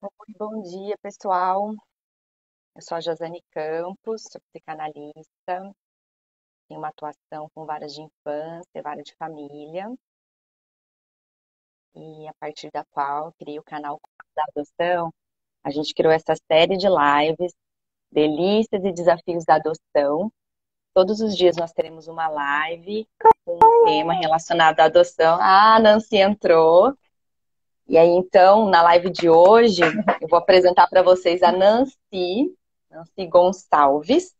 Oi, bom dia, pessoal. Eu sou a Josane Campos, sou psicanalista, tenho uma atuação com varas de infância, vara de família, e a partir da qual criei o canal da adoção. A gente criou essa série de lives, Delícias e Desafios da Adoção. Todos os dias nós teremos uma live com um tema relacionado à adoção. Ah, a Nancy entrou. E aí, então, na live de hoje, eu vou apresentar para vocês a Nancy Gonçalves,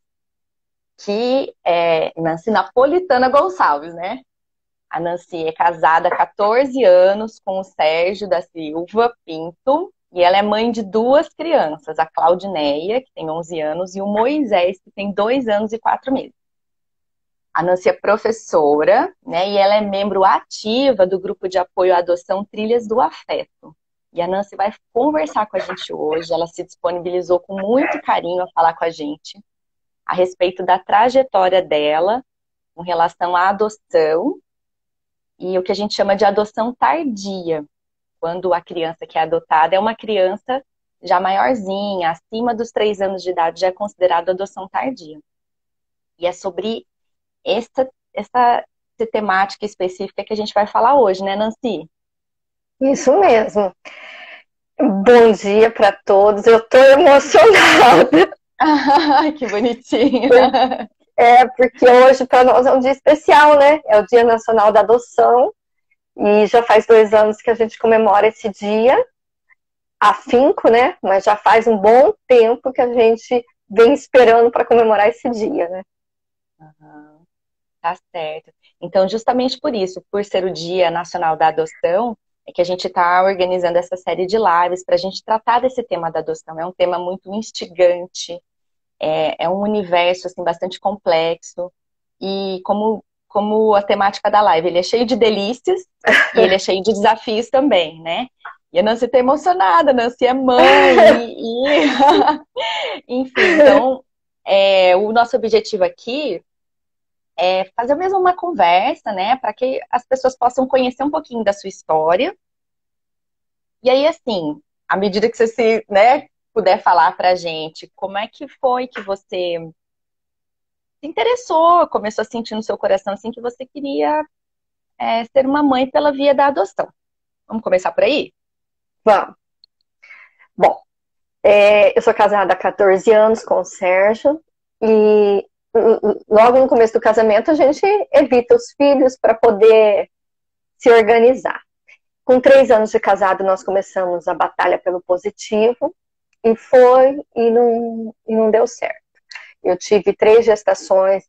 que é Nancy Napolitana Gonçalves, né? A Nancy é casada há 14 anos com o Sérgio da Silva Pinto, e ela é mãe de duas crianças, a Claudineia, que tem 11 anos, e o Moisés, que tem 2 anos e 4 meses. A Nancy é professora, né, e ela é membro ativa do grupo de apoio à adoção Trilhas do Afeto. E a Nancy vai conversar com a gente hoje, ela se disponibilizou com muito carinho a falar com a gente a respeito da trajetória dela com relação à adoção e o que a gente chama de adoção tardia, quando a criança que é adotada é uma criança já maiorzinha, acima dos 3 anos de idade, já é considerado adoção tardia. E é sobre essa temática específica que a gente vai falar hoje, né, Nancy? Isso mesmo. Bom dia para todos. Eu estou emocionada. Que bonitinha. Porque hoje para nós é um dia especial, né? É o Dia Nacional da Adoção. E já faz 2 anos que a gente comemora esse dia, afinco, né? Mas já faz um bom tempo que a gente vem esperando para comemorar esse dia, né? Uhum, tá certo. Então, justamente por isso, por ser o Dia Nacional da Adoção, é que a gente está organizando essa série de lives para a gente tratar desse tema da adoção. É um tema muito instigante, é um universo assim, bastante complexo. E como a temática da live, ele é cheio de delícias e ele é cheio de desafios também, né? E a Nancy tá emocionada, a Nancy é mãe, enfim, então o nosso objetivo aqui é fazer mesmo uma conversa, né, para que as pessoas possam conhecer um pouquinho da sua história. E aí, assim, à medida que você né, puder falar pra gente, como é que foi que você se interessou, começou a sentir no seu coração assim que você queria ser uma mãe pela via da adoção? Vamos começar por aí? Vamos. Bom, eu sou casada há 14 anos com o Sérgio e logo no começo do casamento a gente evita os filhos para poder se organizar. Com 3 anos de casado, nós começamos a batalha pelo positivo e não deu certo. Eu tive 3 gestações,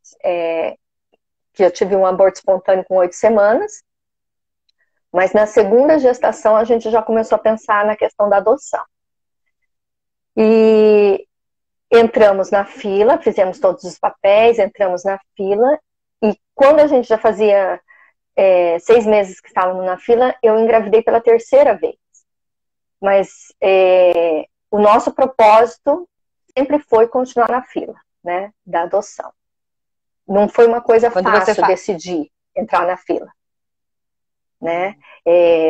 que eu tive um aborto espontâneo com 8 semanas, mas na segunda gestação a gente já começou a pensar na questão da adoção. E entramos na fila, fizemos todos os papéis, entramos na fila, e quando a gente já fazia 6 meses que estávamos na fila, eu engravidei pela 3ª vez. Mas o nosso propósito sempre foi continuar na fila, né, da adoção. Não foi uma coisa fácil decidir entrar na fila, né?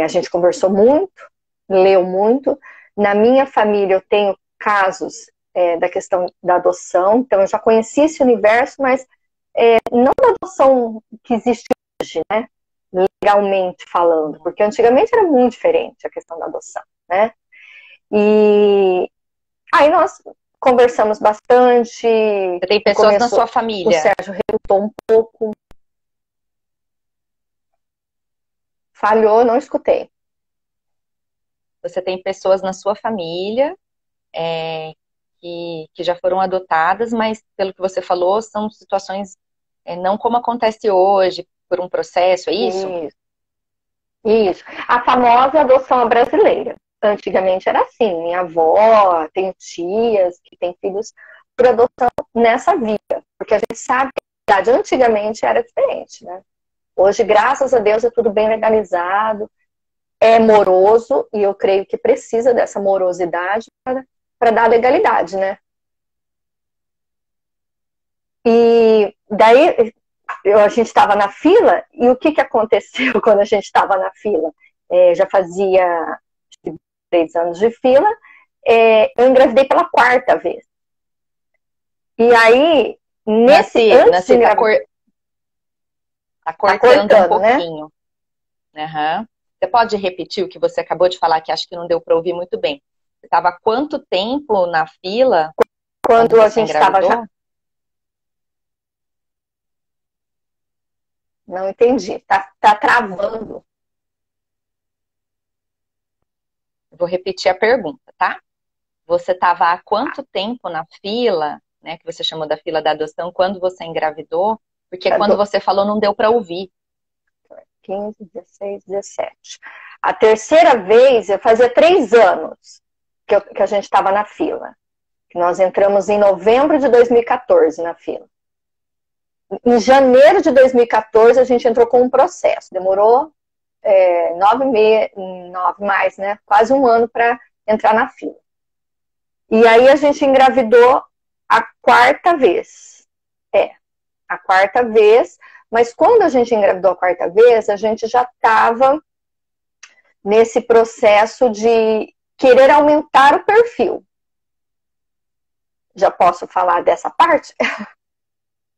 A gente conversou muito, leu muito. Na minha família eu tenho casos da questão da adoção, então eu já conheci esse universo, mas não da adoção que existe hoje, né? Legalmente falando, porque antigamente era muito diferente a questão da adoção, né? E aí nós conversamos bastante. Você tem pessoas na sua família? O Sérgio relutou um pouco. Falhou, não escutei. Você tem pessoas na sua família que já foram adotadas, mas pelo que você falou, são situações não como acontece hoje, por um processo, é isso? Isso. A famosa adoção brasileira. Antigamente era assim, minha avó, tenho tias que têm filhos por adoção nessa via, porque a gente sabe que a idade antigamente era diferente, né? Hoje, graças a Deus, é tudo bem legalizado, é moroso, e eu creio que precisa dessa morosidade para dar legalidade, né? E daí a gente estava na fila, e o que aconteceu quando a gente estava na fila? Já fazia 3 anos de fila, eu engravidei pela quarta vez. E aí, Nancy, tá cortando um pouquinho. Né? Uhum. Você pode repetir o que você acabou de falar, que acho que não deu para ouvir muito bem. Você estava há quanto tempo na fila quando a gente estava já... Não entendi. Tá travando. Vou repetir a pergunta, tá? Você estava há quanto tempo na fila, né, que você chamou da fila da adoção, quando você engravidou? Porque quando você falou não deu para ouvir. 15, 16, 17. A terceira vez, eu fazia 3 anos que a gente estava na fila. Nós entramos em novembro de 2014 na fila. Em janeiro de 2014, a gente entrou com um processo. Demorou 9 mais, né? Quase um ano para entrar na fila. E aí a gente engravidou a quarta vez. A quarta vez. Mas quando a gente engravidou a quarta vez, a gente já estava nesse processo de querer aumentar o perfil. Já posso falar dessa parte?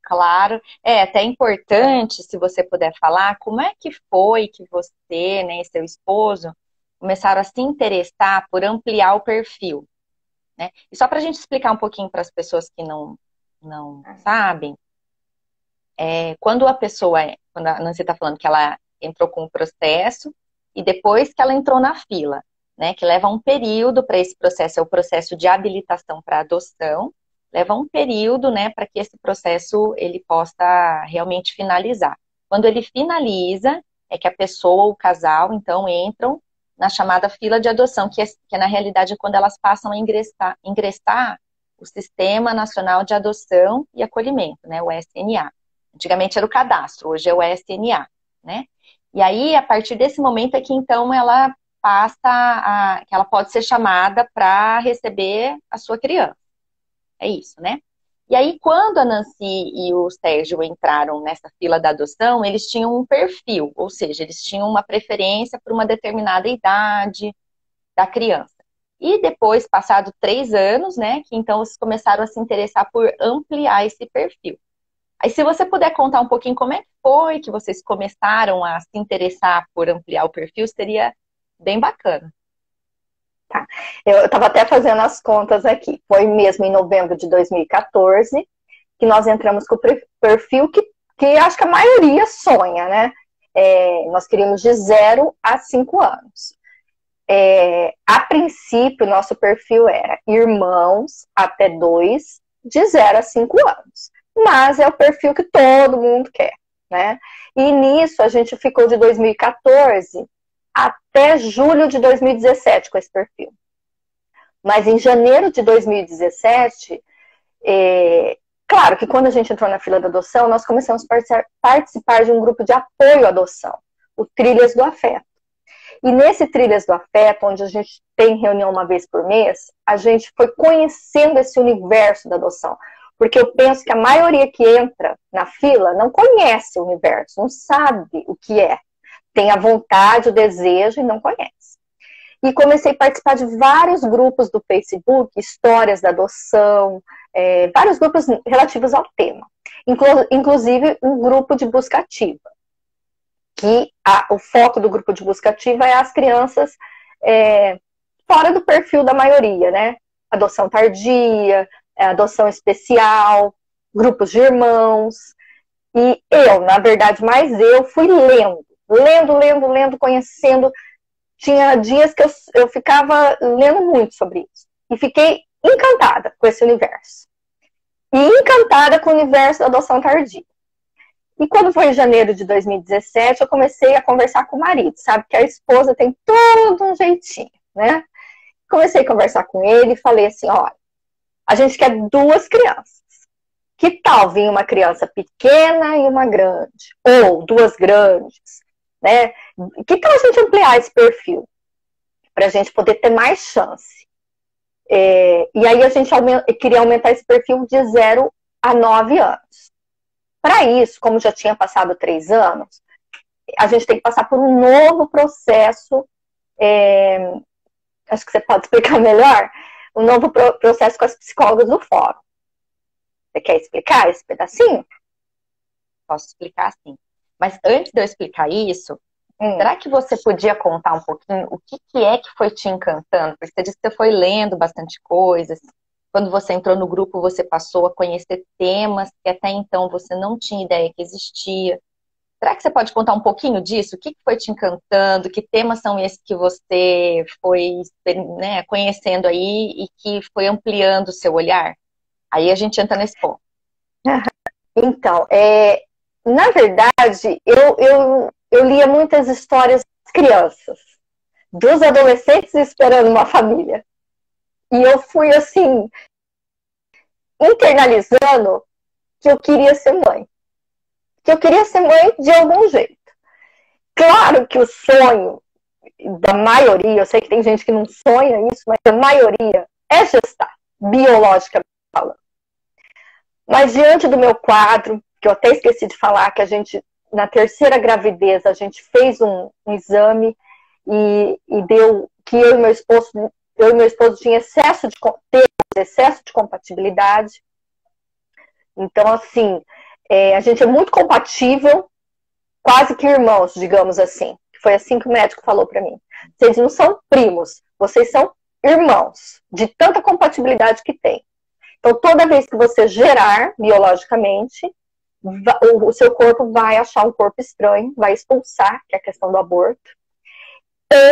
Claro. É até importante, se você puder falar, como é que foi que você, né, e seu esposo começaram a se interessar por ampliar o perfil, né? E só para a gente explicar um pouquinho para as pessoas que não sabem, quando a Nancy está falando que ela entrou com o processo e depois que ela entrou na fila, né, que leva um período para esse processo, é o processo de habilitação para adoção, leva um período, né, para que esse processo ele possa realmente finalizar. Quando ele finaliza, é que a pessoa ou o casal, então, entram na chamada fila de adoção, que na realidade é quando elas passam a ingressar o Sistema Nacional de Adoção e Acolhimento, né, o SNA. Antigamente era o cadastro, hoje é o SNA, né? E aí, a partir desse momento é que, então, ela que ela pode ser chamada para receber a sua criança. É isso, né? E aí, quando a Nancy e o Sérgio entraram nessa fila da adoção, eles tinham um perfil, ou seja, eles tinham uma preferência por uma determinada idade da criança. E depois, passado 3 anos, né, que então eles começaram a se interessar por ampliar esse perfil. Aí, se você puder contar um pouquinho como é que foi que vocês começaram a se interessar por ampliar o perfil, seria bem bacana. Tá. Eu estava até fazendo as contas aqui. Foi mesmo em novembro de 2014 que nós entramos com o perfil que acho que a maioria sonha, né? Nós queríamos de 0 a 5 anos. A princípio, nosso perfil era irmãos até 2, de 0 a 5 anos. Mas é o perfil que todo mundo quer, né? E nisso a gente ficou de 2014 até julho de 2017 com esse perfil. Mas em janeiro de 2017, claro que quando a gente entrou na fila da adoção, nós começamos a participar de um grupo de apoio à adoção, o Trilhas do Afeto. E nesse Trilhas do Afeto, onde a gente tem reunião uma vez por mês, a gente foi conhecendo esse universo da adoção. Porque eu penso que a maioria que entra na fila não conhece o universo, não sabe o que é. Tem a vontade, o desejo e não conhece. E comecei a participar de vários grupos do Facebook, histórias da adoção, vários grupos relativos ao tema. Inclusive um grupo de busca ativa. Que o foco do grupo de busca ativa é as crianças fora do perfil da maioria, né? Adoção tardia, adoção especial, grupos de irmãos. E eu, na verdade, mais eu fui lendo, conhecendo. Tinha dias que eu ficava lendo muito sobre isso. E fiquei encantada com esse universo. E encantada com o universo da adoção tardia. E quando foi em janeiro de 2017, eu comecei a conversar com o marido. Sabe que a esposa tem todo um jeitinho, né? Comecei a conversar com ele e falei assim, olha, a gente quer 2 crianças. Que tal vir uma criança pequena e uma grande? Ou 2 grandes, né? Que tal a gente ampliar esse perfil? Para a gente poder ter mais chance. E aí a gente queria aumentar esse perfil de 0 a 9 anos. Para isso, como já tinha passado 3 anos, a gente tem que passar por um novo processo, acho que você pode explicar melhor, um novo processo com as psicólogas do fórum. Você quer explicar esse pedacinho? Posso explicar sim. Mas antes de eu explicar isso, será que você podia contar um pouquinho o que é que foi te encantando? Porque você disse que você foi lendo bastante coisas. Quando você entrou no grupo, você passou a conhecer temas que até então você não tinha ideia que existia. Será que você pode contar um pouquinho disso? O que foi te encantando? Que temas são esses que você foi, né, conhecendo aí e que foi ampliando o seu olhar? Aí a gente entra nesse ponto. Então, na verdade, eu lia muitas histórias das crianças, dos adolescentes esperando uma família. E eu fui, assim, internalizando que eu queria ser mãe. Que eu queria ser mãe de algum jeito. Claro que o sonho da maioria, eu sei que tem gente que não sonha isso, mas a maioria é gestar, biologicamente falando. Mas diante do meu quadro, que eu até esqueci de falar, que a gente, na terceira gravidez, a gente fez um exame e deu que eu e meu esposo tinha excesso de compatibilidade. Então, assim, a gente é muito compatível, quase que irmãos, digamos assim. Foi assim que o médico falou para mim. Vocês não são primos, vocês são irmãos, de tanta compatibilidade que tem. Então, toda vez que você gerar biologicamente, o seu corpo vai achar um corpo estranho, vai expulsar, que é a questão do aborto,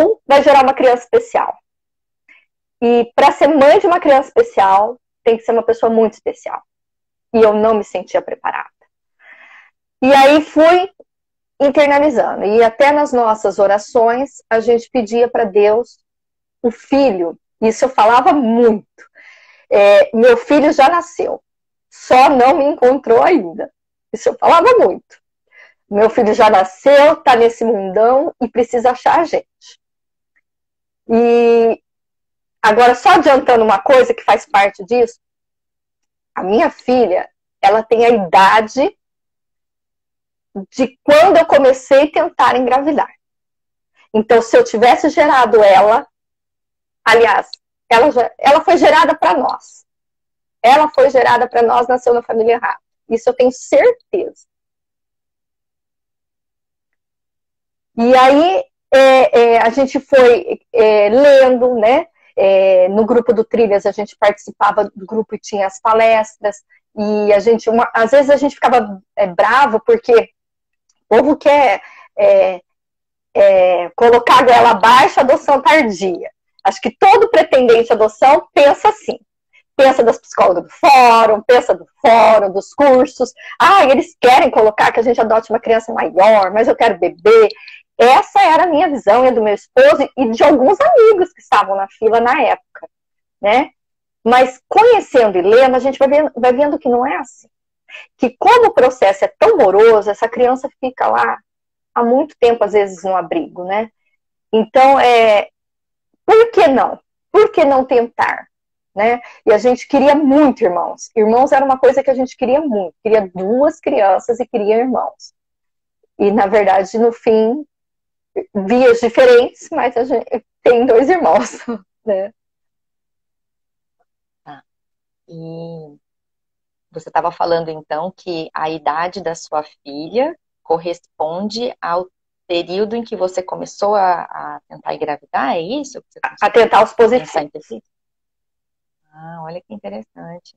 ou vai gerar uma criança especial. E para ser mãe de uma criança especial, tem que ser uma pessoa muito especial. E eu não me sentia preparada. E aí fui internalizando. E até nas nossas orações, a gente pedia para Deus o filho. Isso eu falava muito. Meu filho já nasceu, só não me encontrou ainda. Isso eu falava muito. Meu filho já nasceu, tá nesse mundão e precisa achar a gente. E agora, só adiantando uma coisa que faz parte disso, a minha filha, ela tem a idade de quando eu comecei a tentar engravidar. Então, se eu tivesse gerado ela, aliás, ela foi gerada para nós. Ela foi gerada para nós, nasceu na família errada. Isso eu tenho certeza. E aí a gente foi lendo, né? No grupo do Trilhas a gente participava do grupo e tinha as palestras. E a gente, às vezes a gente ficava bravo porque o povo quer colocar a goela abaixo, adoção tardia. Acho que todo pretendente à adoção pensa assim. Pensa das psicólogas do fórum, dos cursos. Eles querem colocar que a gente adote uma criança maior, mas eu quero bebê. Essa era a minha visão, e a do meu esposo e de alguns amigos que estavam na fila na época, né? Mas conhecendo e lendo, a gente vai vendo que não é assim. Que como o processo é tão moroso, essa criança fica lá há muito tempo, às vezes, no abrigo, né? Então, por que não? Por que não tentar? Né? E a gente queria muito irmãos. Irmãos era uma coisa que a gente queria muito. Queria 2 crianças e queria irmãos. E, na verdade, no fim, vias diferentes, mas a gente tem 2 irmãos. Né? E você estava falando, então, que a idade da sua filha corresponde ao período em que você começou a tentar engravidar, é isso? A tentar os positivos. Olha que interessante.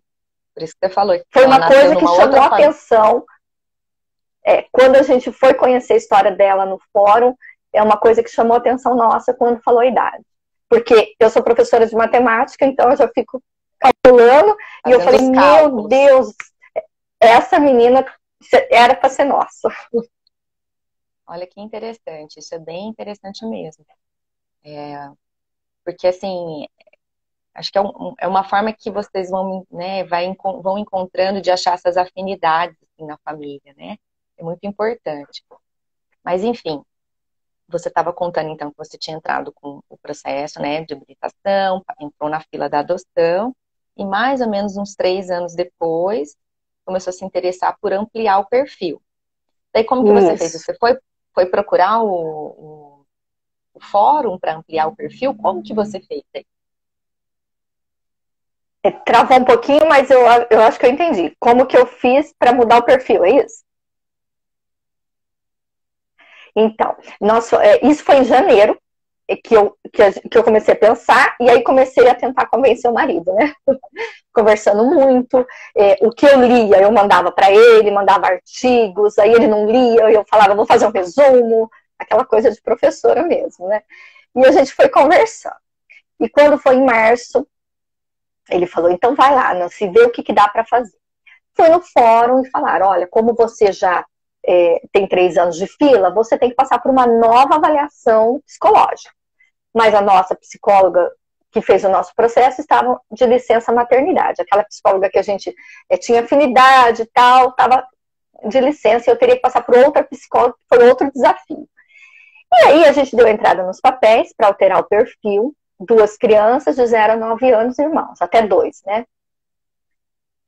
Por isso que você falou. Que foi uma coisa que chamou a atenção. Quando a gente foi conhecer a história dela no fórum, é uma coisa que chamou a atenção nossa quando falou a idade. Porque eu sou professora de matemática, então eu já fico calculando, e eu falei, meu Deus, essa menina era para ser nossa. Olha que interessante, isso é bem interessante mesmo. Porque, assim, acho que é uma forma que vocês vão, né, vão encontrando de achar essas afinidades assim, na família, né? É muito importante. Mas, enfim, você estava contando, então, que você tinha entrado com o processo, né, de habilitação, entrou na fila da adoção, e mais ou menos uns 3 anos depois, começou a se interessar por ampliar o perfil. Daí, como que você fez? Você foi procurar o fórum para ampliar o perfil? Como que você fez aí? Travou um pouquinho, mas eu acho que eu entendi. Como que eu fiz para mudar o perfil, é isso? Então, isso foi em janeiro que eu comecei a pensar, e aí comecei a tentar convencer o marido, né? Conversando muito. O que eu lia, eu mandava para ele, mandava artigos, aí ele não lia, eu falava, vou fazer um resumo, aquela coisa de professora mesmo, né? E a gente foi conversando. E quando foi em março, ele falou, então vai lá, não se vê o que dá para fazer. Foi no fórum e falaram, olha, como você já tem 3 anos de fila, você tem que passar por uma nova avaliação psicológica. Mas a nossa psicóloga que fez o nosso processo estava de licença maternidade. Aquela psicóloga que a gente tinha afinidade e tal, estava de licença e eu teria que passar por outra psicóloga, que foi outro desafio. E aí a gente deu entrada nos papéis para alterar o perfil, 2 crianças de 0 a 9 anos, irmãos, até 2, né?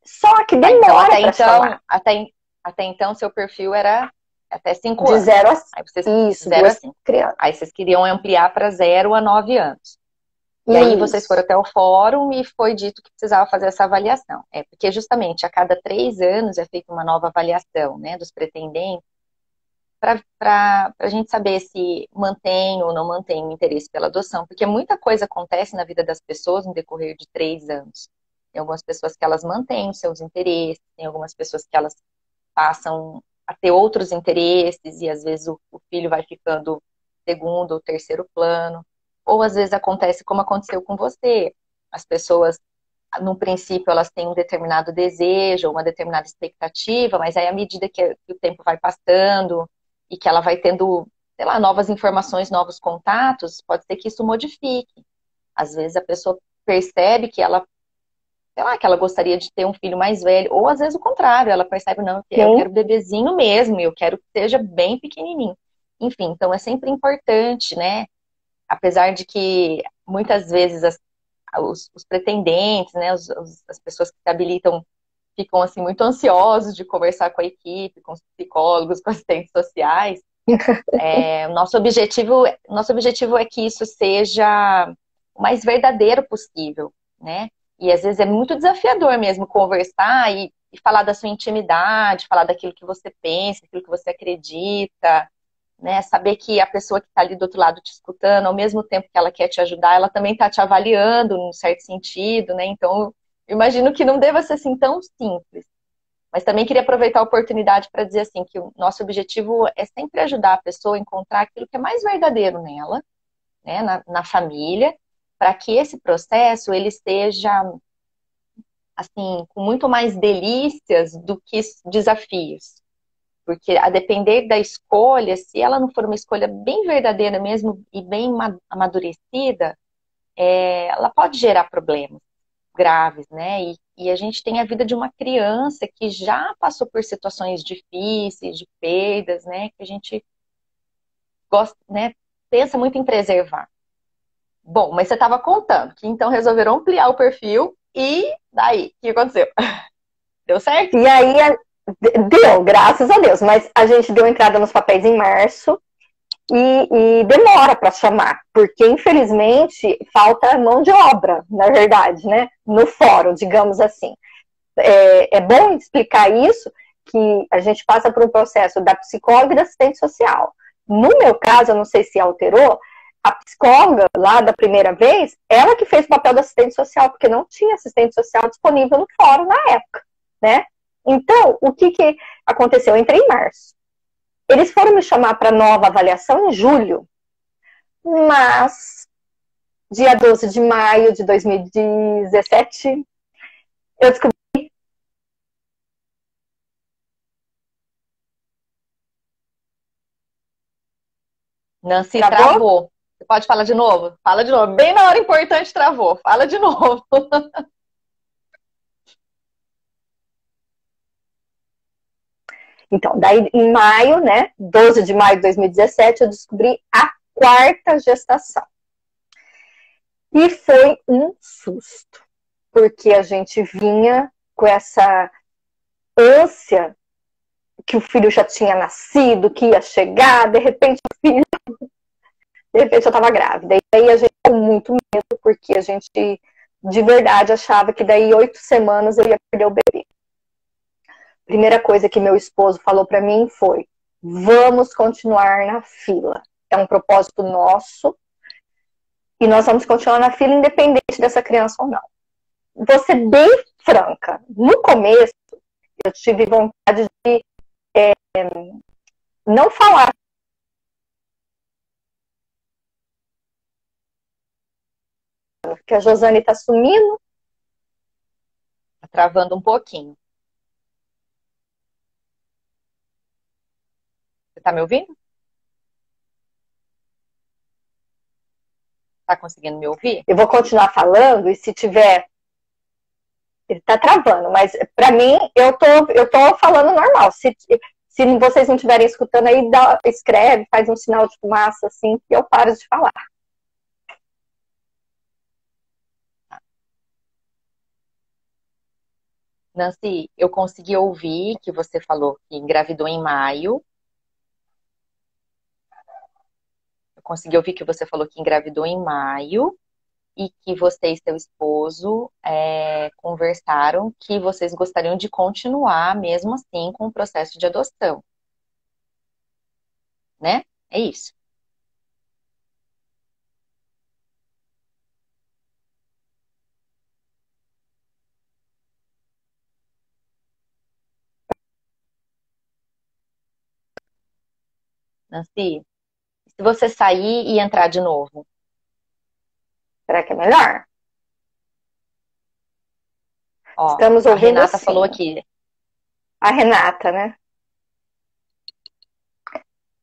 Só que demora para chamar. Até então, seu perfil era até 5 de anos. 0 a 5. Aí vocês, Isso, 0 a 5. Crianças. Aí vocês queriam ampliar para 0 a 9 anos. E aí vocês foram até o fórum e foi dito que precisava fazer essa avaliação. Porque justamente a cada 3 anos é feita uma nova avaliação, né, dos pretendentes, para a gente saber se mantém ou não mantém o interesse pela adoção. Porque muita coisa acontece na vida das pessoas no decorrer de 3 anos. Tem algumas pessoas que elas mantêm os seus interesses, tem algumas pessoas que elas passam a ter outros interesses e às vezes o filho vai ficando segundo ou terceiro plano. Ou às vezes acontece como aconteceu com você. As pessoas, no princípio, elas têm um determinado desejo, uma determinada expectativa, mas aí à medida que o tempo vai passando e que ela vai tendo, sei lá, novas informações, novos contatos, pode ser que isso modifique. Às vezes a pessoa percebe que ela, sei lá, que ela gostaria de ter um filho mais velho, ou às vezes o contrário, ela percebe, não, eu quero bebezinho mesmo, eu quero que seja bem pequenininho. Enfim, então é sempre importante, né? Apesar de que muitas vezes os pretendentes, né, as pessoas que se habilitam ficam assim muito ansiosos de conversar com a equipe, com os psicólogos, com assistentes sociais. Nosso objetivo é que isso seja o mais verdadeiro possível, né? E às vezes é muito desafiador mesmo conversar e falar da sua intimidade, falar daquilo que você pensa, daquilo que você acredita, né? Saber que a pessoa que está ali do outro lado te escutando, ao mesmo tempo que ela quer te ajudar, ela também está te avaliando num certo sentido, né? Então, eu imagino que não deva ser assim tão simples. Mas também queria aproveitar a oportunidade para dizer assim, que o nosso objetivo é sempre ajudar a pessoa a encontrar aquilo que é mais verdadeiro nela, né? Na família, para que esse processo ele seja assim, com muito mais delícias do que desafios. Porque a depender da escolha, se ela não for uma escolha bem verdadeira mesmo e bem amadurecida, ela pode gerar problemas graves, né? E a gente tem a vida de uma criança que já passou por situações difíceis, de perdas, né? Que a gente gosta, né? Pensa muito em preservar. Bom, mas você estava contando que então resolveram ampliar o perfil e daí, o que aconteceu? Deu certo? E aí, deu, graças a Deus. Mas a gente deu entrada nos papéis em março e demora para chamar, porque infelizmente falta mão de obra, na verdade, né? No fórum, digamos assim. É bom explicar isso, que a gente passa por um processo da psicóloga e da assistente social. No meu caso, eu não sei se alterou, a psicóloga lá da primeira vez, ela que fez o papel da assistente social, porque não tinha assistente social disponível no fórum na época, né? Então, o que aconteceu? Eu entrei em março. Eles foram me chamar para nova avaliação em julho, mas dia 12 de maio de 2017, eu descobri. Nancy travou. Você pode falar de novo? Fala de novo. Bem na hora importante travou. Fala de novo. Então, daí em maio, né, 12 de maio de 2017, eu descobri a 4ª gestação. E foi um susto, porque a gente vinha com essa ânsia que o filho já tinha nascido, que ia chegar, de repente eu estava grávida. E aí a gente com muito medo, porque a gente de verdade achava que daí 8 semanas eu ia perder o bebê. Primeira coisa que meu esposo falou para mim foi: vamos continuar na fila. É um propósito nosso e nós vamos continuar na fila independente dessa criança ou não. Vou ser bem franca. No começo, eu tive vontade de não falar. Que a Josane está sumindo. Tá travando um pouquinho. Você tá me ouvindo? Tá conseguindo me ouvir? Eu vou continuar falando e se tiver... Ele tá travando, mas para mim, eu tô falando normal. Se vocês não estiverem escutando aí, escreve, faz um sinal de fumaça assim, que eu paro de falar. Nancy, eu consegui ouvir que você falou que engravidou em maio. Eu consegui ouvir que você falou que engravidou em maio e que você e seu esposo conversaram que vocês gostariam de continuar, mesmo assim, com o processo de adoção. Né? É isso. Nancy, se você sair e entrar de novo, Será que é melhor? ó, Estamos a ouvindo Renata assim. falou aqui. A Renata, né?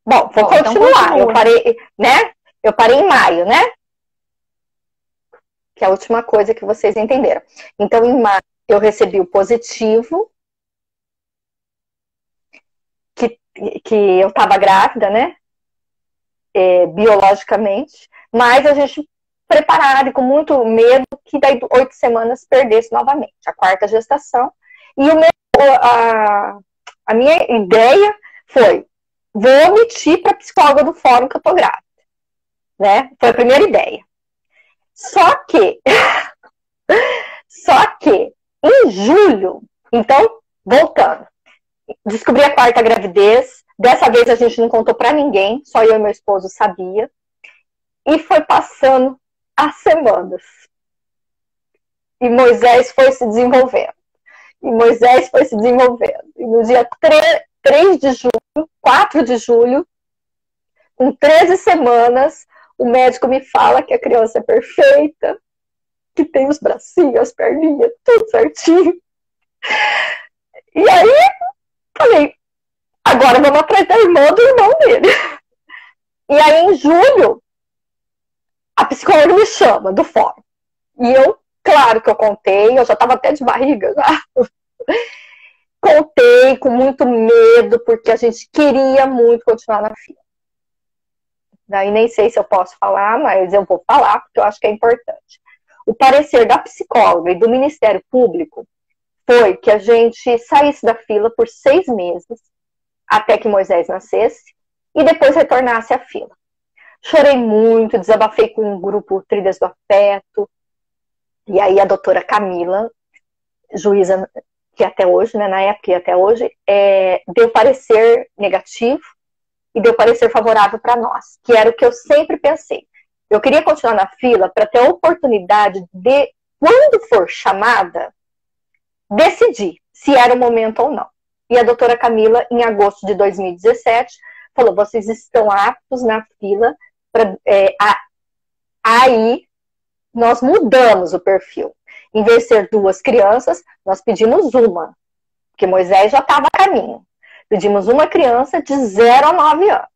Bom, vou Bom, então continuar. continua. Eu parei, né? Eu parei em maio, né? Que é a última coisa que vocês entenderam. Então, em maio, eu recebi o positivo, que eu estava grávida, né? Biologicamente, mas a gente preparado e com muito medo que daí 8 semanas perdesse novamente, a quarta gestação. E a minha ideia foi: vou omitir para a psicóloga do fórum que eu tô grávida, né? Foi a primeira ideia. Só que em julho, então, voltando, descobri a quarta gravidez. Dessa vez a gente não contou para ninguém, só eu e meu esposo sabia. E foi passando as semanas. E Moisés foi se desenvolvendo. E Moisés foi se desenvolvendo. E no dia 3 de julho, 4 de julho, com 13 semanas, o médico me fala que a criança é perfeita, que tem os bracinhos, as perninhas, tudo certinho. E aí, falei, agora vamos atrás da irmã do irmão dele. E aí, em julho, a psicóloga me chama do fórum. E eu, claro que eu contei, eu já estava até de barriga já. Contei com muito medo, porque a gente queria muito continuar na fila. Daí nem sei se eu posso falar, mas eu vou falar, porque eu acho que é importante. O parecer da psicóloga e do Ministério Público foi que a gente saísse da fila por 6 meses, até que Moisés nascesse, e depois retornasse à fila. Chorei muito, desabafei com um grupo Trilhas do Afeto, e aí a doutora Camila, juíza que até hoje, né, na época e até hoje, deu parecer negativo e deu parecer favorável para nós, que era o que eu sempre pensei. Eu queria continuar na fila para ter a oportunidade de, quando for chamada, decidir se era o momento ou não. E a doutora Camila, em agosto de 2017, falou: vocês estão aptos na fila. Aí nós mudamos o perfil. Em vez de ser 2 crianças, nós pedimos uma, porque Moisés já estava a caminho. Pedimos uma criança de 0 a 9 anos.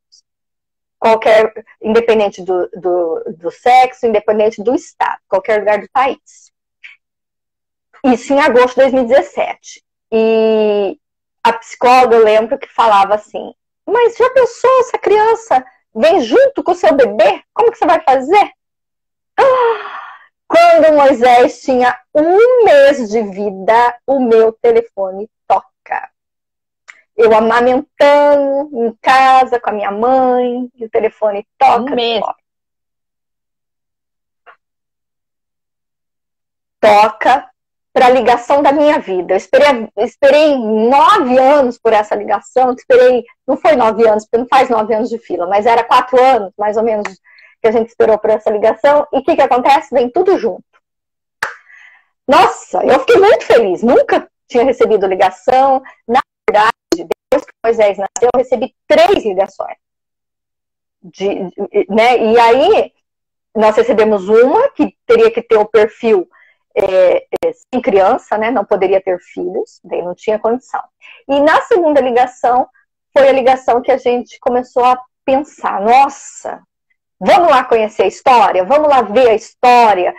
Independente do sexo, independente do estado, qualquer lugar do país. Isso em agosto de 2017. E a psicóloga, eu lembro que falava assim: mas já pensou se a criança vem junto com o seu bebê? Como que você vai fazer? Quando Moisés tinha 1 mês de vida, o meu telefone toca. Eu amamentando em casa com a minha mãe, e o telefone toca. 1 mês. toca para a ligação da minha vida. Eu esperei 9 anos por essa ligação, não foi 9 anos, porque não faz 9 anos de fila, mas era 4 anos, mais ou menos, que a gente esperou por essa ligação, e o que acontece? Vem tudo junto. Nossa, eu fiquei muito feliz, nunca tinha recebido ligação, na verdade, depois que Moisés nasceu, eu recebi 3 ligações. Né? E aí, nós recebemos uma, que teria que ter o perfil sem criança, né? Não poderia ter filhos, daí não tinha condição. E na segunda ligação, foi a ligação que a gente começou a pensar, nossa, vamos lá conhecer a história, vamos lá ver a história.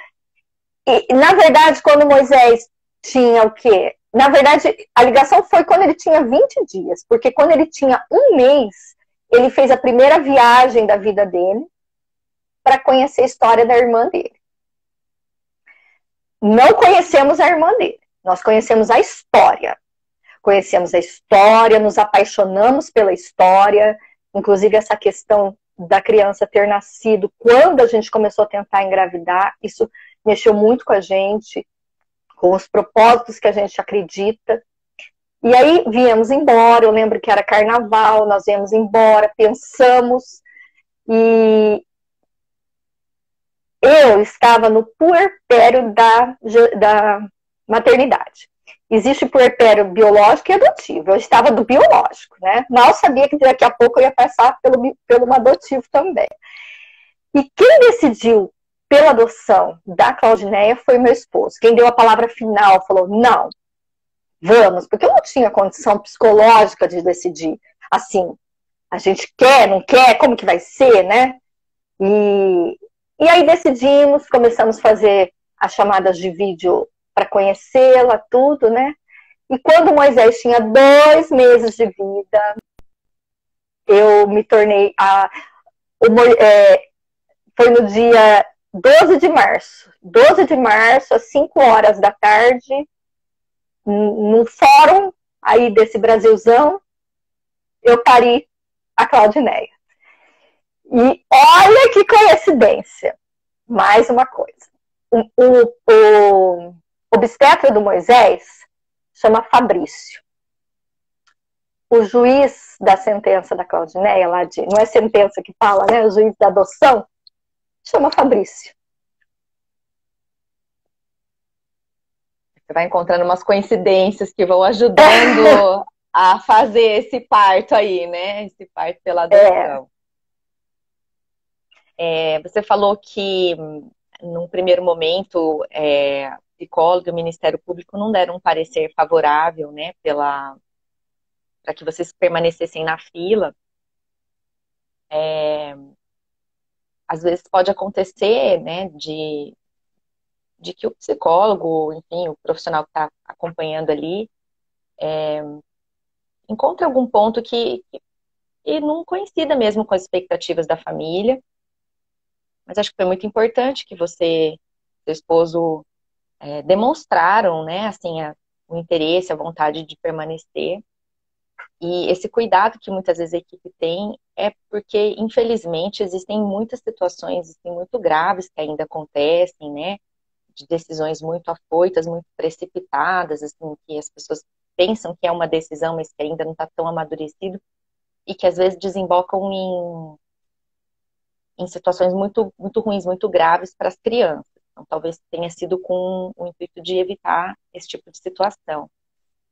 E, na verdade, quando Moisés tinha o quê? Na verdade, a ligação foi quando ele tinha 20 dias, porque quando ele tinha 1 mês, ele fez a primeira viagem da vida dele para conhecer a história da irmã dele. Não conhecemos a irmã dele, nós conhecemos a história. Conhecemos a história, nos apaixonamos pela história, inclusive essa questão da criança ter nascido quando a gente começou a tentar engravidar, isso mexeu muito com a gente, com os propósitos que a gente acredita. E aí viemos embora, eu lembro que era carnaval, nós viemos embora, pensamos, e eu estava no puerpério da maternidade. Existe puerpério biológico e adotivo. Eu estava do biológico, né? Mal sabia que daqui a pouco eu ia passar pelo adotivo também. E quem decidiu pela adoção da Claudineia foi meu esposo. Quem deu a palavra final falou, não, vamos, porque eu não tinha condição psicológica de decidir. Assim, a gente quer, não quer, como que vai ser, né? E aí decidimos, começamos a fazer as chamadas de vídeo para conhecê-la, tudo, né? E quando Moisés tinha 2 meses de vida, eu me tornei foi no dia 12 de março. 12 de março, às 5 horas da tarde, num fórum aí desse Brasilzão, eu pari a Claudineia. E olha que coincidência. Mais uma coisa. O obstetra do Moisés chama Fabrício. O juiz da sentença da Claudineia, não é sentença que fala, né? O juiz da adoção, chama Fabrício. Você vai encontrando umas coincidências que vão ajudando a fazer esse parto aí, né? Esse parto pela adoção. Você falou que, num primeiro momento, psicólogo e o Ministério Público não deram um parecer favorável, né, para que vocês permanecessem na fila. Às vezes pode acontecer, né, de que o psicólogo, enfim, o profissional que está acompanhando ali, encontre algum ponto que não coincida mesmo com as expectativas da família. Mas acho que foi muito importante que você, seu esposo, demonstraram, né, assim, o interesse, a vontade de permanecer. E esse cuidado que muitas vezes a equipe tem é porque, infelizmente, existem muitas situações assim, muito graves que ainda acontecem, né, de decisões muito afoitas, muito precipitadas, assim, que as pessoas pensam que é uma decisão, mas que ainda não está tão amadurecido, e que às vezes desembocam em situações muito, muito ruins, muito graves para as crianças. Então, talvez tenha sido com o intuito de evitar esse tipo de situação.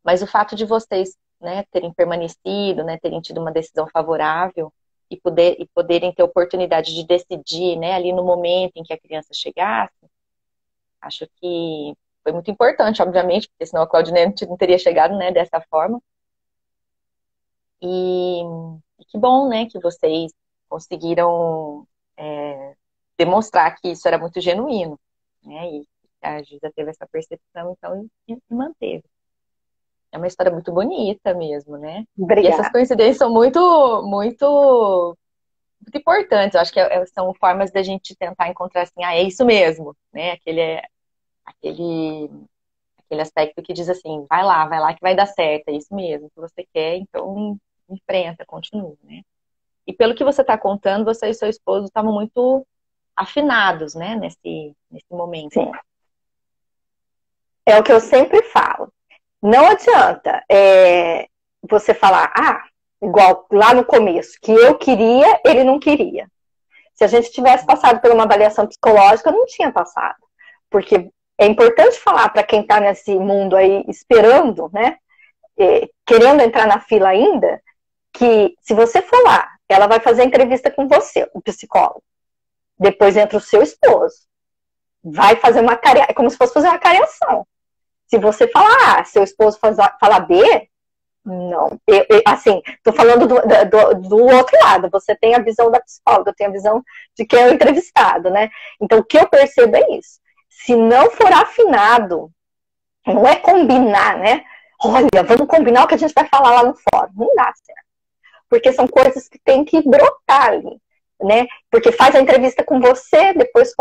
Mas o fato de vocês, né, terem permanecido, né, terem tido uma decisão favorável e poderem ter oportunidade de decidir, né, ali no momento em que a criança chegasse, acho que foi muito importante, obviamente, porque senão a Claudineia não teria chegado, né, dessa forma. E que bom, né, que vocês conseguiram demonstrar que isso era muito genuíno, né, e a Giza teve essa percepção, então, e manteve. É uma história muito bonita mesmo, né? Obrigada. E essas coincidências são muito, muito, muito importantes. Eu acho que são formas da gente tentar encontrar assim, é isso mesmo, né? Aquele aspecto que diz assim, vai lá que vai dar certo, é isso mesmo que você quer, então enfrenta, continua, né? E pelo que você está contando, você e seu esposo estavam muito afinados, né? Nesse momento. Sim. É o que eu sempre falo. Não adianta você falar, igual lá no começo, que eu queria, ele não queria. Se a gente tivesse passado por uma avaliação psicológica, não tinha passado. Porque é importante falar para quem está nesse mundo aí esperando, né, querendo entrar na fila ainda, que se você for lá, ela vai fazer a entrevista com você, o psicólogo. Depois entra o seu esposo. Vai fazer uma é como se fosse fazer uma cariação. Se você falar A, seu esposo falar B, não. Assim, tô falando do outro lado. Você tem a visão da psicóloga, eu tenho a visão de quem é o entrevistado, né? Então, o que eu percebo é isso. Se não for afinado, não é combinar, né? Olha, vamos combinar o que a gente vai falar lá no fórum. Não dá certo. Porque são coisas que tem que brotar ali, né? Porque faz a entrevista com você, depois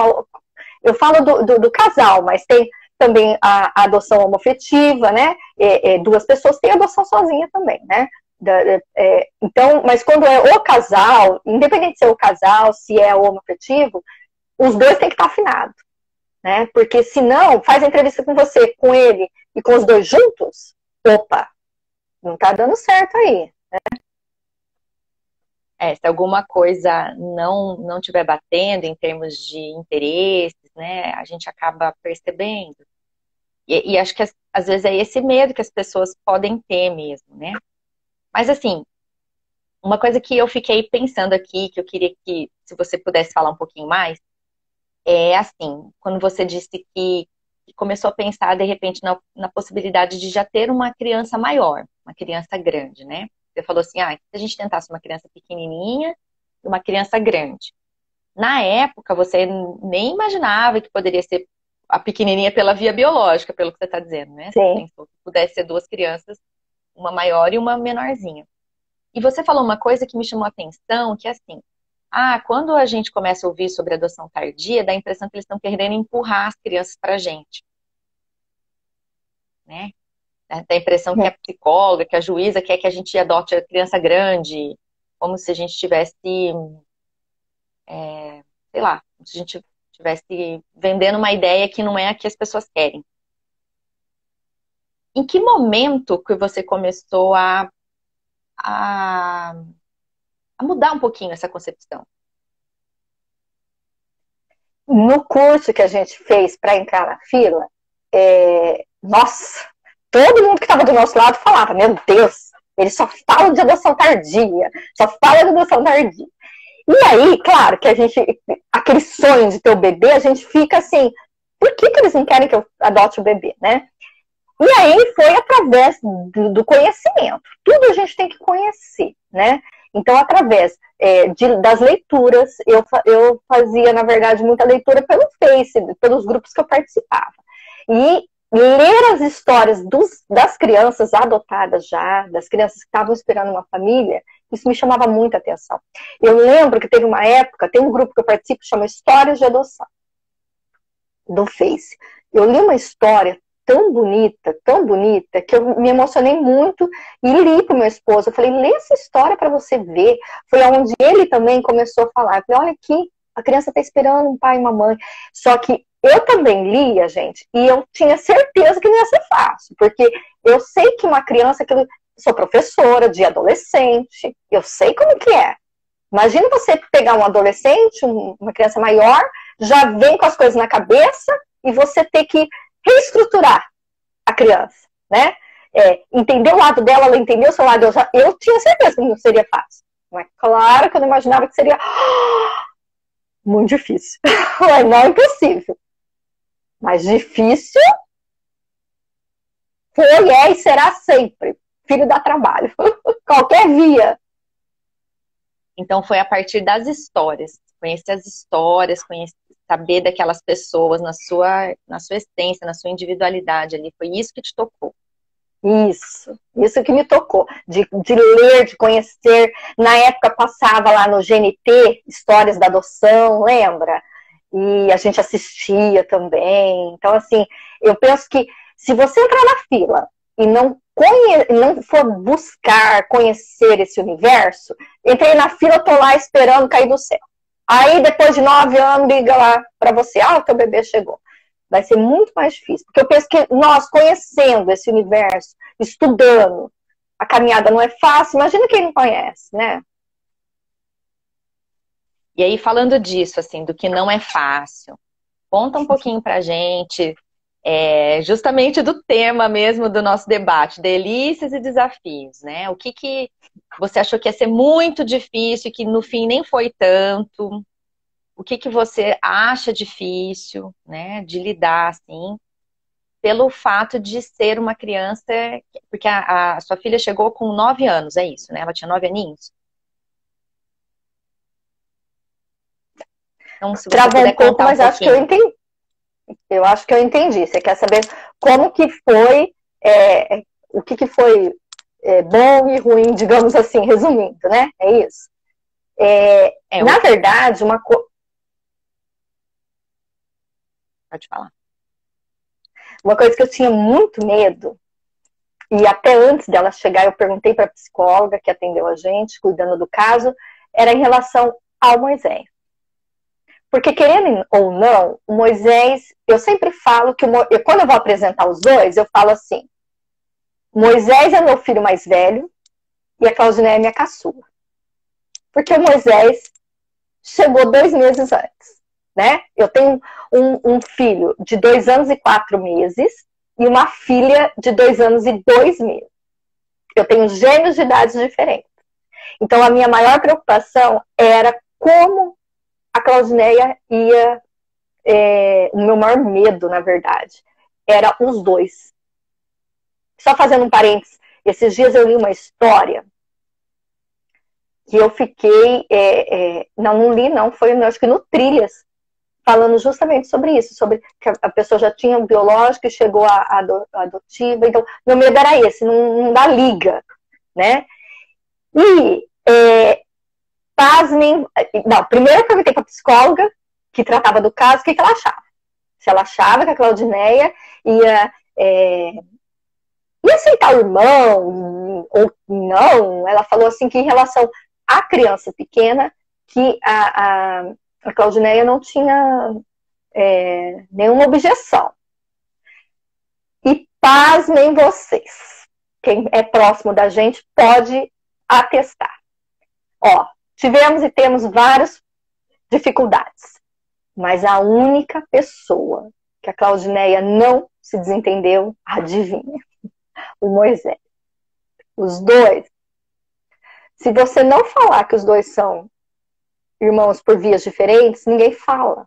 eu falo do casal, mas tem também a adoção homoafetiva, né? Duas pessoas têm adoção sozinha também, né? Então, mas quando é o casal, independente se é o casal, se é homoafetivo, os dois têm que estar afinados, né? Porque senão, faz a entrevista com você, com ele e com os dois juntos, opa, não tá dando certo aí, né? Se alguma coisa não estiver batendo em termos de interesses, né, a gente acaba percebendo. E acho que às vezes é esse medo que as pessoas podem ter mesmo, né? Mas assim, uma coisa que eu fiquei pensando aqui, que eu queria que, se você pudesse falar um pouquinho mais, é assim, quando você disse que começou a pensar, de repente, na possibilidade de já ter uma criança maior, uma criança grande, né? Você falou assim, se a gente tentasse uma criança pequenininha e uma criança grande. Na época, você nem imaginava que poderia ser a pequenininha pela via biológica, pelo que você está dizendo, né? Sim. Você pensou que pudesse ser duas crianças, uma maior e uma menorzinha. E você falou uma coisa que me chamou a atenção, que é assim, quando a gente começa a ouvir sobre adoção tardia, dá a impressão que eles estão querendo empurrar as crianças para a gente, né? Dá a impressão que a psicóloga, que a juíza quer que a gente adote a criança grande, como se a gente tivesse, sei lá, como se a gente estivesse vendendo uma ideia que não é a que as pessoas querem. Em que momento que você começou a mudar um pouquinho essa concepção? No curso que a gente fez para entrar na fila, nossa, todo mundo que estava do nosso lado falava, meu Deus, eles só falam de adoção tardia, só falam de adoção tardia. E aí, claro, que a gente, aquele sonho de ter o bebê, a gente fica assim, por que eles não querem que eu adote o bebê, né? E aí foi através do conhecimento. Tudo a gente tem que conhecer, né? Então, através das leituras, eu fazia, na verdade, muita leitura pelo Face, pelos grupos que eu participava. E ler as histórias das crianças adotadas já, das crianças que estavam esperando uma família, isso me chamava muita atenção. Eu lembro que teve uma época, tem um grupo que eu participo que chama Histórias de Adoção, do Face. Eu li uma história tão bonita, que eu me emocionei muito e li para o meu esposo. Eu falei, lê essa história para você ver. Foi onde ele também começou a falar. Eu falei, olha aqui, a criança está esperando um pai e uma mãe. Só que eu também lia, gente, e eu tinha certeza que não ia ser fácil, porque eu sei que uma criança, que eu sou professora de adolescente, eu sei como que é. Imagina você pegar um adolescente, uma criança maior, já vem com as coisas na cabeça e você ter que reestruturar a criança, né? Entender o lado dela, ela entender o seu lado. Eu tinha certeza que não seria fácil. Mas claro que eu não imaginava que seria muito difícil. Não é impossível. Mas difícil foi, e será sempre. Filho dá trabalho. Qualquer via. Então foi a partir das histórias. Conhecer as histórias, saber daquelas pessoas na sua essência, na sua individualidade ali. Foi isso que te tocou. Isso que me tocou. De ler, de conhecer. Na época passava lá no GNT, Histórias da Adoção, lembra? E a gente assistia também. Então, assim, eu penso que se você entrar na fila e não for buscar conhecer esse universo, entrei na fila, tô lá esperando cair do céu. Aí, depois de 9 anos, liga lá pra você, o teu bebê chegou. Vai ser muito mais difícil. Porque eu penso que nós, conhecendo esse universo, estudando, a caminhada não é fácil. Imagina quem não conhece, né? E aí, falando disso, assim, do que não é fácil, conta um pouquinho pra gente, justamente do tema mesmo do nosso debate, delícias e desafios, né? O que você achou que ia ser muito difícil e que no fim nem foi tanto? O que você acha difícil, né, de lidar, assim, pelo fato de ser uma criança, porque a sua filha chegou com 9 anos, é isso, né? Ela tinha 9 aninhos? Então, se você Travou um puder pouco, contar um mas acho que eu pouquinho. entendi. Eu acho que eu entendi. Você quer saber como que foi, o que foi bom e ruim, digamos assim, resumindo, né? É isso. Na verdade, Pode falar. uma coisa que eu tinha muito medo, e até antes dela chegar, eu perguntei para a psicóloga que atendeu a gente, cuidando do caso, era em relação ao Moisés. Porque, querendo ou não, o Moisés, eu sempre falo que, quando eu vou apresentar os dois, eu falo assim, Moisés é meu filho mais velho e a Claudineia é minha caçula. Porque o Moisés chegou 2 meses antes, né? Eu tenho um filho de 2 anos e 4 meses e uma filha de 2 anos e 2 meses. Eu tenho gêmeos de idades diferentes. Então, a minha maior preocupação era como a Claudineia ia... o meu maior medo, na verdade, era os dois. Só fazendo um parênteses, esses dias eu li uma história que eu fiquei... não li, não, foi acho que no Trilhas, falando justamente sobre isso, sobre que a pessoa já tinha um biológico e chegou à adotiva. Então, meu medo era esse, não dá liga, né? E, pasmem... Não, primeiro eu perguntei para a psicóloga, que tratava do caso, o que ela achava. Se ela achava que a Claudineia ia aceitar o irmão ou não. Ela falou assim que em relação à criança pequena, que a Claudineia não tinha nenhuma objeção. E pasmem vocês, quem é próximo da gente pode atestar. Ó, tivemos e temos várias dificuldades, mas a única pessoa que a Claudineia não se desentendeu, adivinha? O Moisés. Os dois. Se você não falar que os dois são irmãos por vias diferentes, ninguém fala.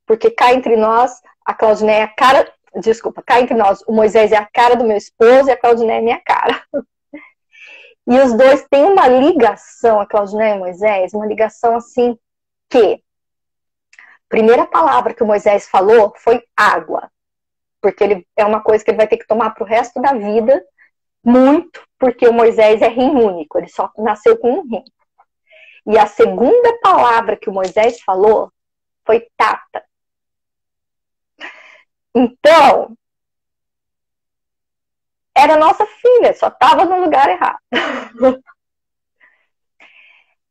Porque cá entre nós, a Claudineia é a cara... Desculpa, cá entre nós, o Moisés é a cara do meu esposo e a Claudineia é minha cara. E os dois têm uma ligação, a Claudineia e o Moisés, uma ligação assim que... A primeira palavra que o Moisés falou foi água. Porque ele é uma coisa que ele vai ter que tomar pro resto da vida, muito, porque o Moisés é rim único, ele só nasceu com um rim. E a segunda palavra que o Moisés falou foi tata. Então, era nossa filha, só estava no lugar errado.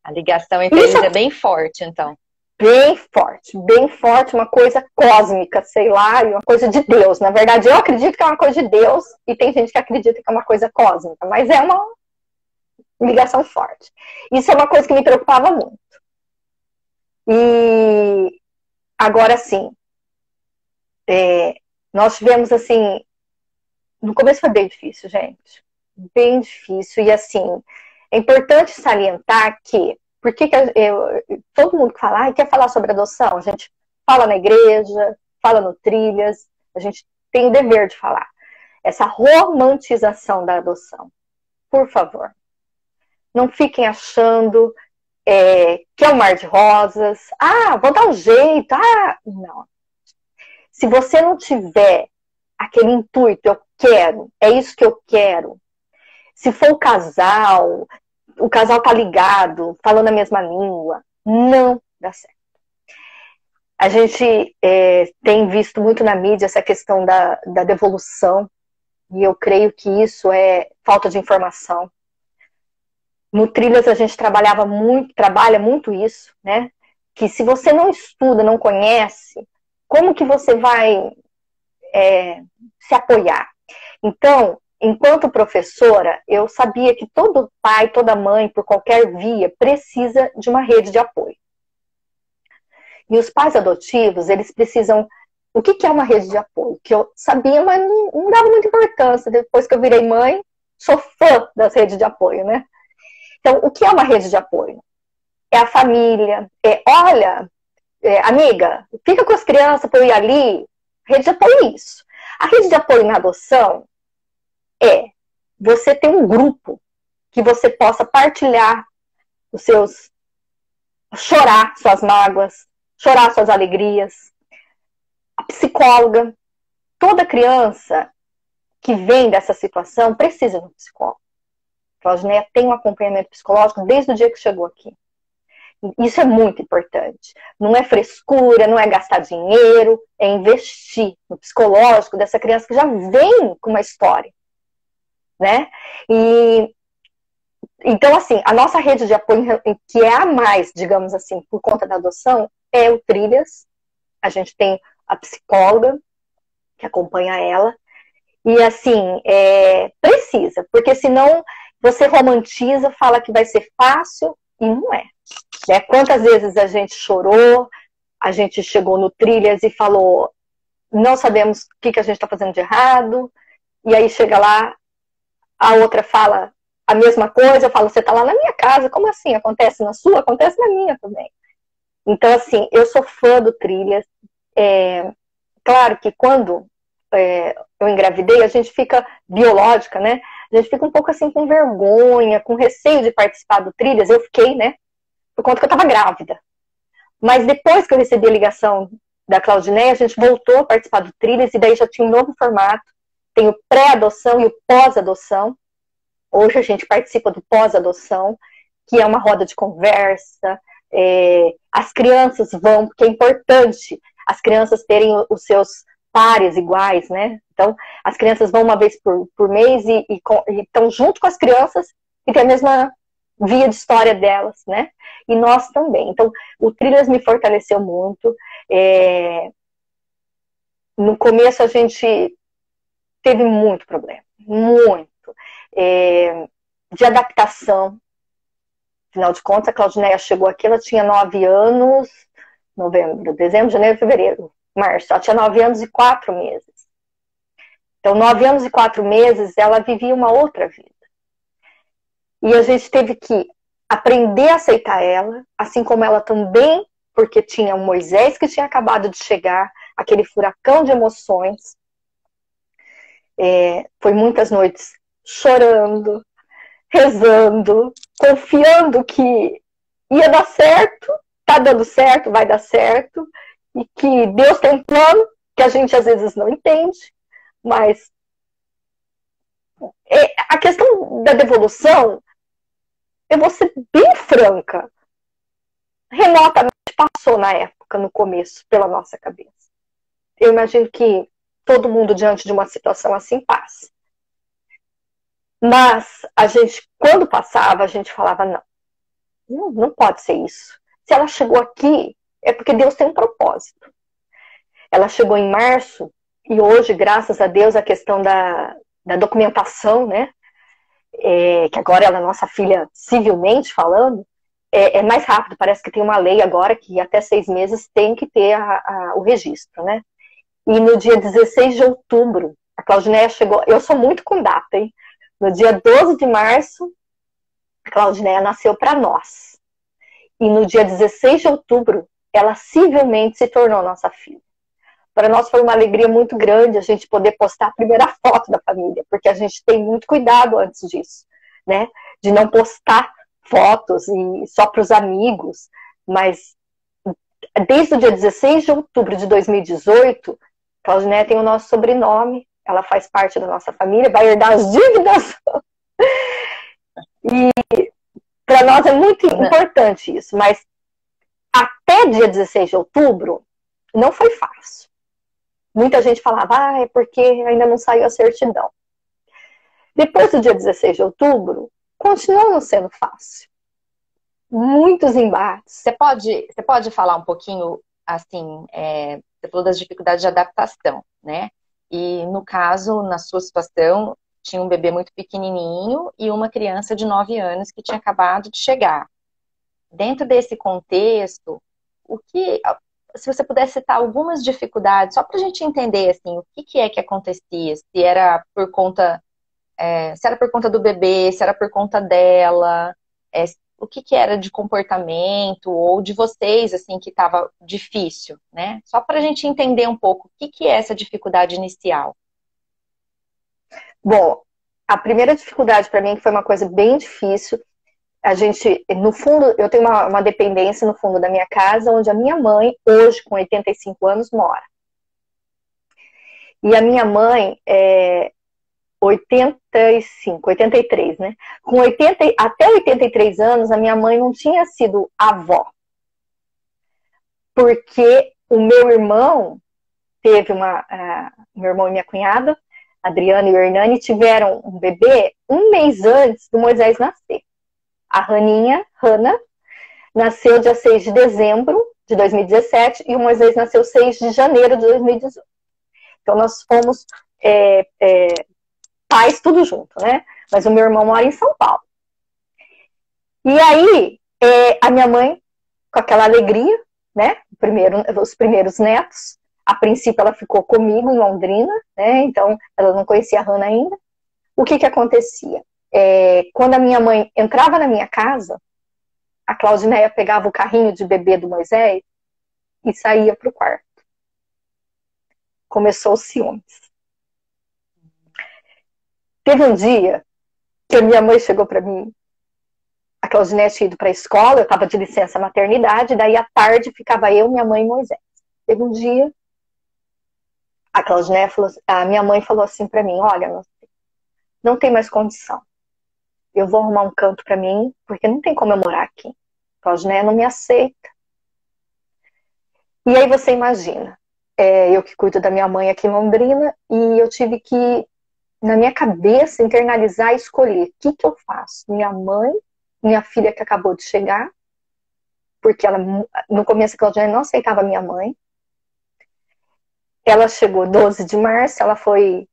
A ligação entre eles é bem forte, então. Bem forte, uma coisa cósmica, sei lá, e uma coisa de Deus. Na verdade, eu acredito que é uma coisa de Deus, e tem gente que acredita que é uma coisa cósmica, mas é uma ligação forte. Isso é uma coisa que me preocupava muito. E agora sim, nós tivemos assim, no começo foi bem difícil, gente. Bem difícil, e assim, é importante salientar que todo mundo que fala, quer falar sobre adoção, a gente fala na igreja, fala no Trilhas, a gente tem o dever de falar. Essa romantização da adoção, por favor, não fiquem achando que é um mar de rosas, vou dar um jeito, não. Se você não tiver aquele intuito, eu quero, é isso que eu quero, se for o casal tá ligado, falando a mesma língua, não dá certo. A gente tem visto muito na mídia essa questão da devolução, e eu creio que isso é falta de informação. No Trilhas a gente trabalha muito isso, né? Que se você não estuda, não conhece, como que você vai se apoiar. Então, enquanto professora, eu sabia que todo pai, toda mãe, por qualquer via, precisa de uma rede de apoio. E os pais adotivos, eles precisam... O que é uma rede de apoio? Que eu sabia, mas não dava muita importância. Depois que eu virei mãe, sou fã das redes de apoio, né? Então, o que é uma rede de apoio? É a família, olha, amiga, fica com as crianças para eu ir ali. Rede de apoio é isso. A rede de apoio na adoção é você ter um grupo que você possa partilhar os seus... chorar suas mágoas, chorar suas alegrias. A psicóloga, toda criança que vem dessa situação precisa de um psicólogo. A Claudineia tem um acompanhamento psicológico desde o dia que chegou aqui. Isso é muito importante. Não é frescura, não é gastar dinheiro, é investir no psicológico dessa criança que já vem com uma história, né? Então, assim, a nossa rede de apoio, que é a mais, digamos assim, por conta da adoção, é o Trilhas. A gente tem a psicóloga que acompanha ela. E, assim, precisa, porque senão você romantiza, fala que vai ser fácil, e não é. Quantas vezes a gente chorou, a gente chegou no Trilhas e falou, não sabemos o que a gente está fazendo de errado, e aí chega lá, a outra fala a mesma coisa, fala, você está lá na minha casa, como assim? Acontece na sua? Acontece na minha também. Então, assim, eu sou fã do Trilhas. Claro que quando eu engravidei, a gente fica biológica, né? A gente fica um pouco assim com vergonha, com receio de participar do Trilhas. Eu fiquei, né? Por conta que eu estava grávida. Mas depois que eu recebi a ligação da Claudineia, a gente voltou a participar do Trilhas e daí já tinha um novo formato. Tem o pré-adoção e o pós-adoção. Hoje a gente participa do pós-adoção, que é uma roda de conversa. As crianças vão, porque é importante as crianças terem os seus pares iguais, né? Então, as crianças vão uma vez por mês e estão junto com as crianças e tem a mesma via de história delas, né? E nós também. Então, o Trilhas me fortaleceu muito. No começo a gente teve muito problema, muito. De adaptação. Afinal de contas, a Claudineia chegou aqui, ela tinha 9 anos, novembro, dezembro, janeiro, fevereiro, março. Ela tinha 9 anos e 4 meses. Então, 9 anos e 4 meses, ela vivia uma outra vida. E a gente teve que aprender a aceitar ela, assim como ela também, porque tinha o Moisés que tinha acabado de chegar, aquele furacão de emoções. Foi muitas noites chorando, rezando, confiando que ia dar certo, tá dando certo, vai dar certo, e que Deus tem um plano, que a gente às vezes não entende, mas a questão da devolução, eu vou ser bem franca, remotamente passou na época, no começo, pela nossa cabeça. Eu imagino que todo mundo diante de uma situação assim passa. Mas a gente, quando passava, a gente falava, não pode ser isso. Se ela chegou aqui, é porque Deus tem um propósito. Ela chegou em março, e hoje, graças a Deus, a questão da documentação, né? Que agora ela é nossa filha civilmente falando, é mais rápido. Parece que tem uma lei agora que até 6 meses tem que ter o registro, né? E no dia 16 de outubro, a Claudineia chegou... Eu sou muito com data, hein? No dia 12 de março, a Claudineia nasceu para nós. E no dia 16 de outubro, ela civilmente se tornou nossa filha. Para nós foi uma alegria muito grande a gente poder postar a primeira foto da família, porque a gente tem muito cuidado antes disso, né? De não postar fotos e só para os amigos. Mas desde o dia 16 de outubro de 2018, Claudineia tem o nosso sobrenome, ela faz parte da nossa família, vai herdar as dívidas. E para nós é muito importante isso, mas até dia 16 de outubro não foi fácil. Muita gente falava, é porque ainda não saiu a certidão. Depois do dia 16 de outubro, continuou não sendo fácil. Muitos embates. Você pode falar um pouquinho, assim, você falou das dificuldades de adaptação, né? E no caso, na sua situação, tinha um bebê muito pequenininho e uma criança de 9 anos que tinha acabado de chegar. Dentro desse contexto, se você pudesse citar algumas dificuldades, só para a gente entender assim, o que é que acontecia, se era por conta, se era por conta do bebê, se era por conta dela, o que era de comportamento ou de vocês assim que estava difícil, né? Só para a gente entender um pouco o que é essa dificuldade inicial. Bom, a primeira dificuldade para mim, que foi uma coisa bem difícil, a gente, no fundo, eu tenho uma dependência no fundo da minha casa, onde a minha mãe, hoje com 85 anos, mora. E a minha mãe é 85, 83, né? Com 80, até 83 anos, a minha mãe não tinha sido avó. Porque o meu irmão teve meu irmão e minha cunhada, Adriana e o Hernani, tiveram um bebê um mês antes do Moisés nascer. A Hannah, nasceu dia 6 de dezembro de 2017 e o Moisés nasceu 6 de janeiro de 2018. Então nós fomos pais tudo junto, né? Mas o meu irmão mora em São Paulo. E aí, a minha mãe, com aquela alegria, né? Os primeiros netos. A princípio ela ficou comigo em Londrina, né? Então ela não conhecia a Hannah ainda. O que acontecia? Quando a minha mãe entrava na minha casa, a Claudineia pegava o carrinho de bebê do Moisés e saía para o quarto. Começou os ciúmes. Teve um dia que a minha mãe chegou para mim, a Claudineia tinha ido para a escola, eu estava de licença maternidade, daí à tarde ficava eu, minha mãe e Moisés. Teve um dia, a minha mãe falou assim para mim, olha, não tem mais condição. Eu vou arrumar um canto para mim, porque não tem como eu morar aqui. Claudineia não me aceita. E aí você imagina, eu que cuido da minha mãe aqui em Londrina, e eu tive que, na minha cabeça, internalizar e escolher o que eu faço. Minha mãe, minha filha que acabou de chegar, porque ela, no começo a Claudineia não aceitava minha mãe. Ela chegou 12 de março, ela foi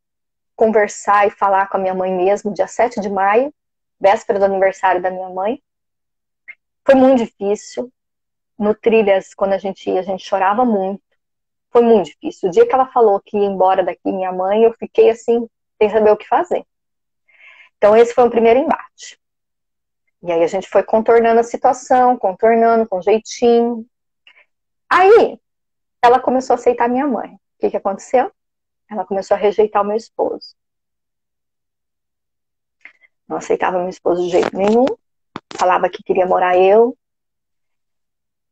conversar e falar com a minha mãe mesmo, dia 7 de maio, véspera do aniversário da minha mãe. Foi muito difícil. No Trilhas, quando a gente ia, a gente chorava muito. Foi muito difícil. O dia que ela falou que ia embora daqui, minha mãe, eu fiquei assim, sem saber o que fazer. Então esse foi o primeiro embate. E aí a gente foi contornando a situação, contornando com jeitinho. Aí ela começou a aceitar minha mãe. O que aconteceu? Ela começou a rejeitar o meu esposo. Não aceitava meu esposo de jeito nenhum. Falava que queria morar eu,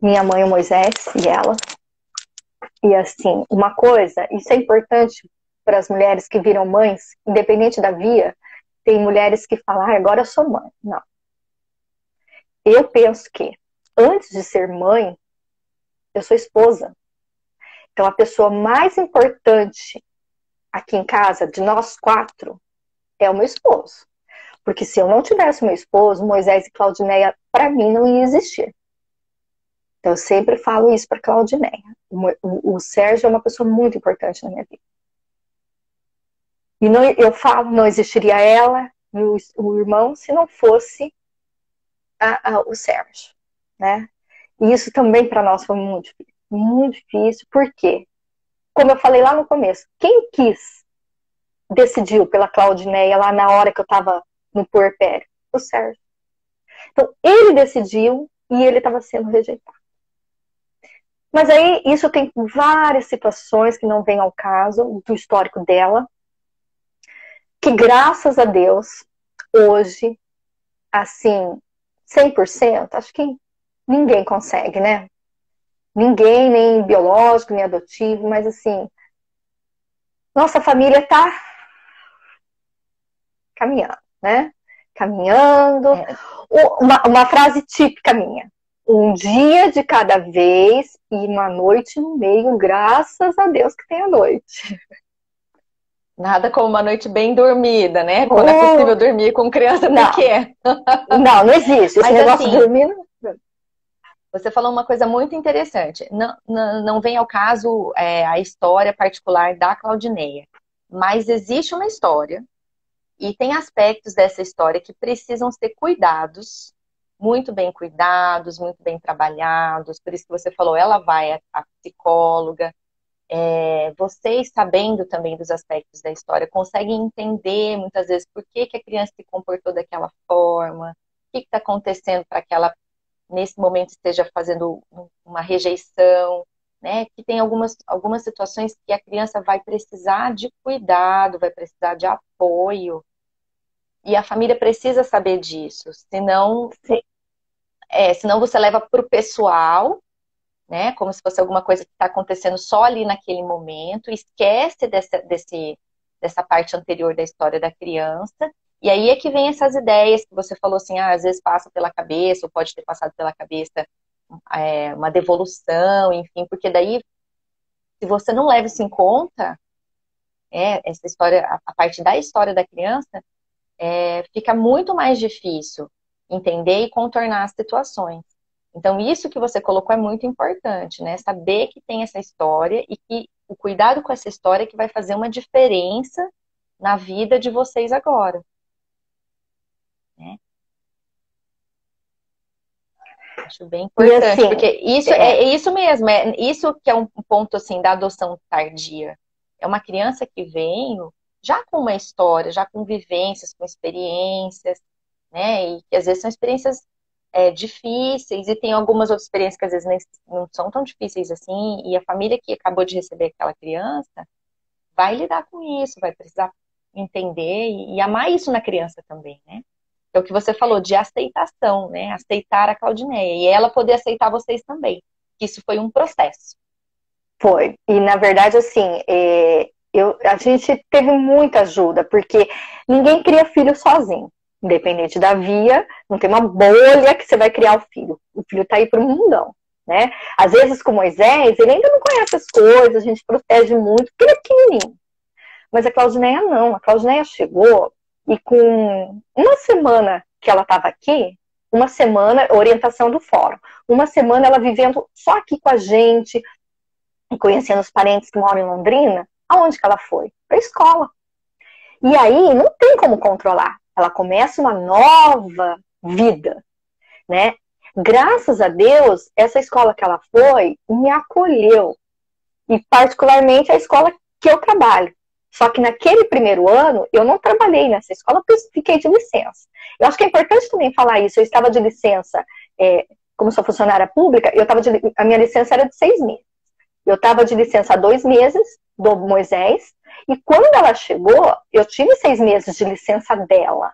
minha mãe, o Moisés e ela. E assim, uma coisa, isso é importante para as mulheres que viram mães, independente da via, tem mulheres que falam, agora eu sou mãe. Não. Eu penso que, antes de ser mãe, eu sou esposa. Então, a pessoa mais importante aqui em casa, de nós 4, é o meu esposo. Porque se eu não tivesse meu esposo, Moisés e Claudineia, para mim, não ia existir. Então, eu sempre falo isso para Claudineia. O Sérgio é uma pessoa muito importante na minha vida. E não, eu falo, não existiria ela e o irmão se não fosse o Sérgio, né? E isso também para nós foi muito difícil. Muito difícil, porque, como eu falei lá no começo, quem decidiu pela Claudineia lá na hora que eu estava no puerpério? O Sérgio. Então, ele decidiu e ele estava sendo rejeitado. Mas aí, isso tem várias situações que não vêm ao caso do histórico dela, que graças a Deus, hoje, assim, 100%, acho que ninguém consegue, né? Ninguém, nem biológico, nem adotivo, mas assim, nossa família tá caminhando, né? Caminhando. Uma frase típica minha. Um dia de cada vez e uma noite no meio, graças a Deus que tem a noite. Nada como uma noite bem dormida, né? Quando é possível dormir com criança pequena. Não existe. Esse negócio de dormir. Você falou uma coisa muito interessante. Não vem ao caso a história particular da Claudineia. Mas existe uma história e tem aspectos dessa história que precisam ser cuidados, muito bem trabalhados. Por isso que você falou, ela vai à psicóloga. Vocês, sabendo também dos aspectos da história, conseguem entender muitas vezes por que que a criança se comportou daquela forma, o que está acontecendo para que ela, nesse momento, esteja fazendo uma rejeição, né? Que tem algumas situações que a criança vai precisar de cuidado, vai precisar de apoio, e a família precisa saber disso, Sim. senão você leva para o pessoal, né? Como se fosse alguma coisa que está acontecendo só ali naquele momento, esquece dessa parte anterior da história da criança, e aí é que vem essas ideias que você falou assim, às vezes passa pela cabeça, ou pode ter passado pela cabeça uma devolução, enfim, porque daí, se você não leva isso em conta, essa história, a parte da história da criança, fica muito mais difícil entender e contornar as situações. Então, isso que você colocou é muito importante, né? Saber que tem essa história e que o cuidado com essa história é que vai fazer uma diferença na vida de vocês agora, né? Acho bem importante, assim, porque isso é isso mesmo, é isso que é um ponto assim da adoção tardia. É uma criança que vem já com uma história, já com vivências, com experiências, né? E que às vezes são experiências difíceis, e tem algumas outras experiências que às vezes nem, não são tão difíceis assim, e a família que acabou de receber aquela criança vai lidar com isso, vai precisar entender e amar isso na criança também, né? É o que você falou de aceitação, né? Aceitar a Claudineia. E ela poder aceitar vocês também. Isso foi um processo. Foi. E, na verdade, assim, a gente teve muita ajuda, porque ninguém cria filho sozinho. Independente da via, não tem uma bolha que você vai criar o filho. O filho está aí para o mundão, né? Às vezes, com Moisés, ele ainda não conhece as coisas, a gente protege muito, porque ele é pequenininho. Mas a Claudineia não. A Claudineia chegou e com uma semana que ela estava aqui, uma semana, orientação do fórum, uma semana ela vivendo só aqui com a gente, conhecendo os parentes que moram em Londrina, aonde que ela foi? Para a escola. E aí não tem como controlar. Ela começa uma nova vida, né? Graças a Deus, essa escola que ela foi me acolheu. E particularmente a escola que eu trabalho. Só que naquele primeiro ano, eu não trabalhei nessa escola porque eu fiquei de licença. Eu acho que é importante também falar isso. Eu estava de licença, como sou funcionária pública, a minha licença era de 6 meses. Eu estava de licença há 2 meses do Moisés, e quando ela chegou, eu tive 6 meses de licença dela.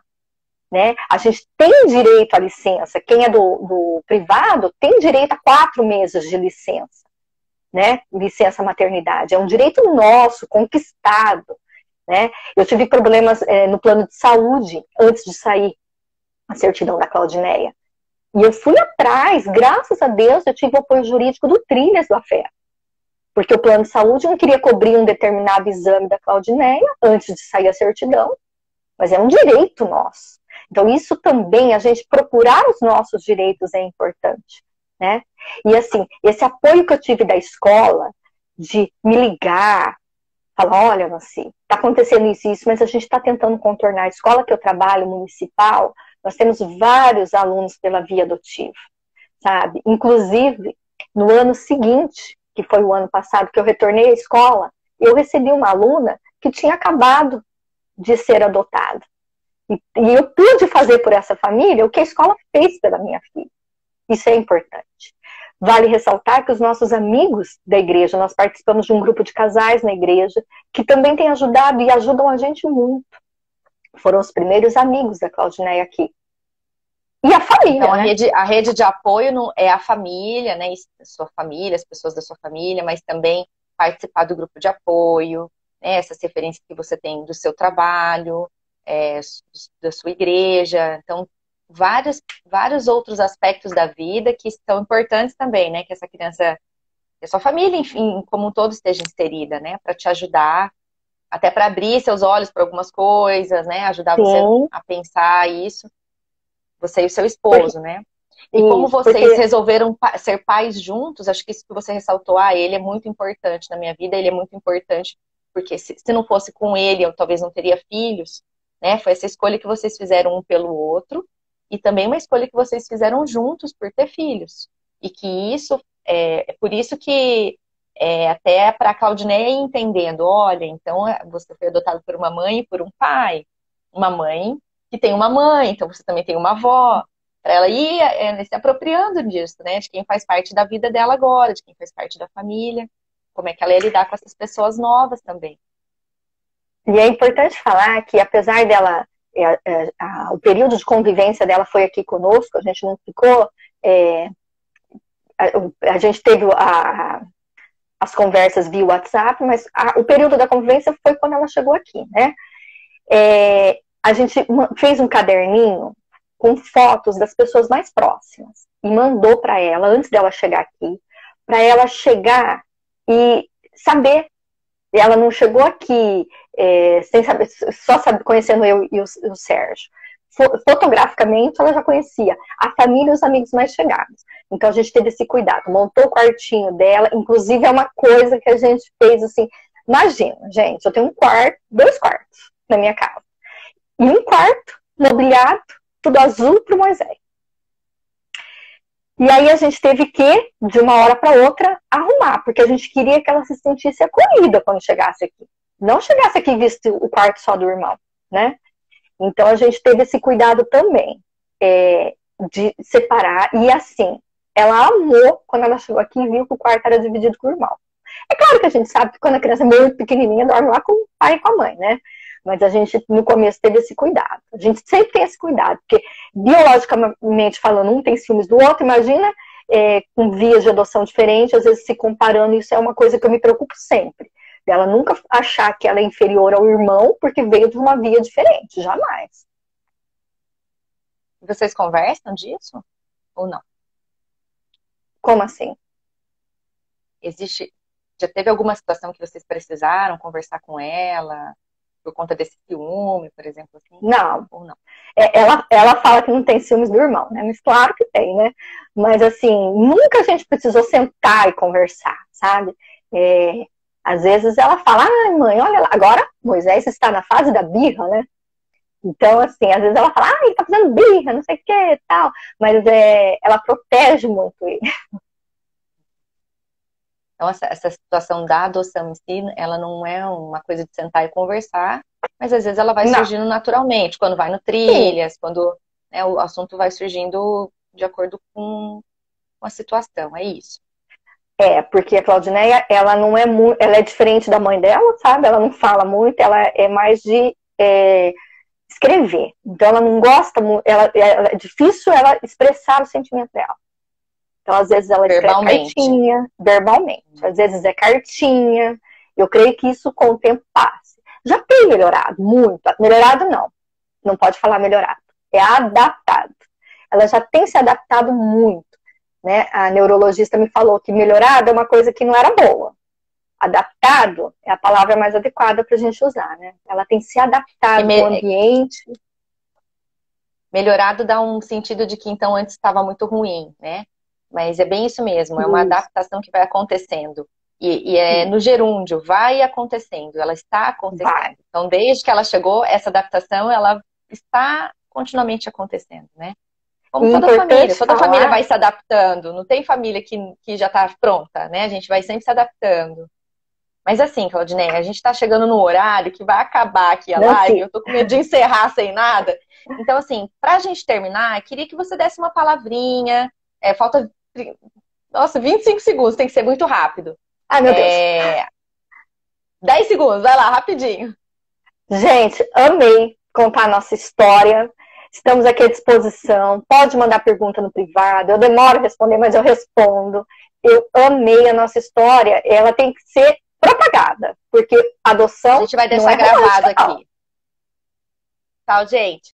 Né? A gente tem direito à licença. Quem é do privado tem direito a 4 meses de licença. Né? Licença maternidade. É um direito nosso, conquistado. Né? Eu tive problemas no plano de saúde antes de sair a certidão da Claudineia. E eu fui atrás, graças a Deus, eu tive o apoio jurídico do Trilhas do Afé. Porque o plano de saúde não queria cobrir um determinado exame da Claudineia antes de sair a certidão, mas é um direito nosso. Então, isso também, a gente procurar os nossos direitos é importante, né? E assim, esse apoio que eu tive da escola, de me ligar, falar, olha, Nancy, tá acontecendo isso e isso, mas a gente está tentando contornar. A escola que eu trabalho, municipal, nós temos vários alunos pela via adotiva, sabe? Inclusive, no ano seguinte, que foi o ano passado, que eu retornei à escola, eu recebi uma aluna que tinha acabado de ser adotada. E eu pude fazer por essa família o que a escola fez pela minha filha. Isso é importante. Vale ressaltar que os nossos amigos da igreja, nós participamos de um grupo de casais na igreja, que também tem ajudado e ajudam a gente muito. Foram os primeiros amigos da Claudineia aqui. E a família, então, né? a rede de apoio é a família, né? Sua família, as pessoas da sua família, mas também participar do grupo de apoio, né? Essas referências que você tem do seu trabalho, da sua igreja. Então, vários outros aspectos da vida que são importantes também, né? Que essa criança, que a sua família, enfim, como um todo esteja inserida, né? Para te ajudar, até para abrir seus olhos para algumas coisas, né? Ajudar Sim. você a pensar isso. Você e o seu esposo, né? E como vocês porque resolveram ser pais juntos, acho que isso que você ressaltou, ele é muito importante na minha vida, ele é muito importante porque se não fosse com ele, eu talvez não teria filhos, né? Foi essa escolha que vocês fizeram um pelo outro, e também uma escolha que vocês fizeram juntos por ter filhos. E que isso, por isso que até para a Claudineia ir entendendo, olha, então você foi adotado por uma mãe e por um pai. Uma mãe que tem uma mãe, então você também tem uma avó. Para ela ir se apropriando disso, né? De quem faz parte da vida dela agora, de quem faz parte da família. Como é que ela ia lidar com essas pessoas novas também. E é importante falar que, apesar dela, o período de convivência dela foi aqui conosco, a gente não ficou. A gente teve as conversas via WhatsApp, mas o período da convivência foi quando ela chegou aqui, né? A gente fez um caderninho com fotos das pessoas mais próximas e mandou para ela, antes dela chegar aqui, para ela chegar e saber. Ela não chegou aqui sem saber, conhecendo eu e o Sérgio. Fotograficamente, ela já conhecia a família e os amigos mais chegados. Então, a gente teve esse cuidado. Montou o quartinho dela. Inclusive, é uma coisa que a gente fez assim. Imagina, gente, eu tenho 2 quartos na minha casa. E um quarto mobiliado, tudo azul para o Moisés. E aí a gente teve que, de uma hora para outra, arrumar, porque a gente queria que ela se sentisse acolhida quando chegasse aqui. Não chegasse aqui e visse o quarto só do irmão, né? Então a gente teve esse cuidado também, de separar. E assim, ela amou quando ela chegou aqui e viu que o quarto era dividido com o irmão. É claro que a gente sabe que quando a criança é muito pequenininha, dorme lá com o pai e com a mãe, né? Mas a gente, no começo, teve esse cuidado. A gente sempre tem esse cuidado, porque, biologicamente falando, um tem ciúmes do outro. Imagina, com vias de adoção diferentes, às vezes se comparando, isso é uma coisa que eu me preocupo sempre. Ela nunca achar que ela é inferior ao irmão, porque veio de uma via diferente, jamais. Vocês conversam disso? Ou não? Como assim? Já teve alguma situação que vocês precisaram conversar com ela? Por conta desse ciúme, por exemplo, assim? Não. Ou não? Ela fala que não tem ciúmes do irmão, né? Mas claro que tem, né? Mas assim, nunca a gente precisou sentar e conversar, sabe? Às vezes ela fala, ai mãe, olha lá, agora Moisés está na fase da birra, né? Então, assim, às vezes ela fala, ai, ele tá fazendo birra, não sei o que, tal. Mas ela protege muito ele. Então, essa situação da adoção em si, ela não é uma coisa de sentar e conversar, mas às vezes ela vai surgindo naturalmente, quando vai no trilhas, quando o assunto vai surgindo de acordo com a situação, é isso. Porque a Claudineia, ela não é muito, ela é diferente da mãe dela, sabe? Ela não fala muito, ela é mais de escrever. Então ela não gosta muito, é difícil ela expressar o sentimento dela. Então, às vezes, ela escreve cartinha, verbalmente. Às vezes é cartinha. Eu creio que isso, com o tempo, passe. Já tem melhorado, muito. Melhorado, não. Não pode falar melhorado. É adaptado. Ela já tem se adaptado muito. Né? A neurologista me falou que melhorado é uma coisa que não era boa. Adaptado é a palavra mais adequada para a gente usar. Né? Ela tem se adaptado ao ambiente. Melhorado dá um sentido de que, então, antes estava muito ruim, né? Mas é bem isso mesmo, é uma adaptação que vai acontecendo. E é no gerúndio, vai acontecendo, ela está acontecendo. Vai. Então, desde que ela chegou, essa adaptação, ela está continuamente acontecendo, né? Como toda família vai se adaptando. Não tem família que já está pronta, né? A gente vai sempre se adaptando. Mas assim, Claudineia, a gente está chegando no horário que vai acabar aqui a live, eu tô com medo de encerrar sem nada. Então, assim, para a gente terminar, queria que você desse uma palavrinha. Falta 25 segundos, tem que ser muito rápido. Ai, meu Deus. 10 segundos, vai lá, rapidinho. Gente, amei contar a nossa história. Estamos aqui à disposição. Pode mandar pergunta no privado. Eu demoro a responder, mas eu respondo. Eu amei a nossa história. Ela tem que ser propagada, porque adoção. A gente vai deixar gravado aqui. Tchau, gente.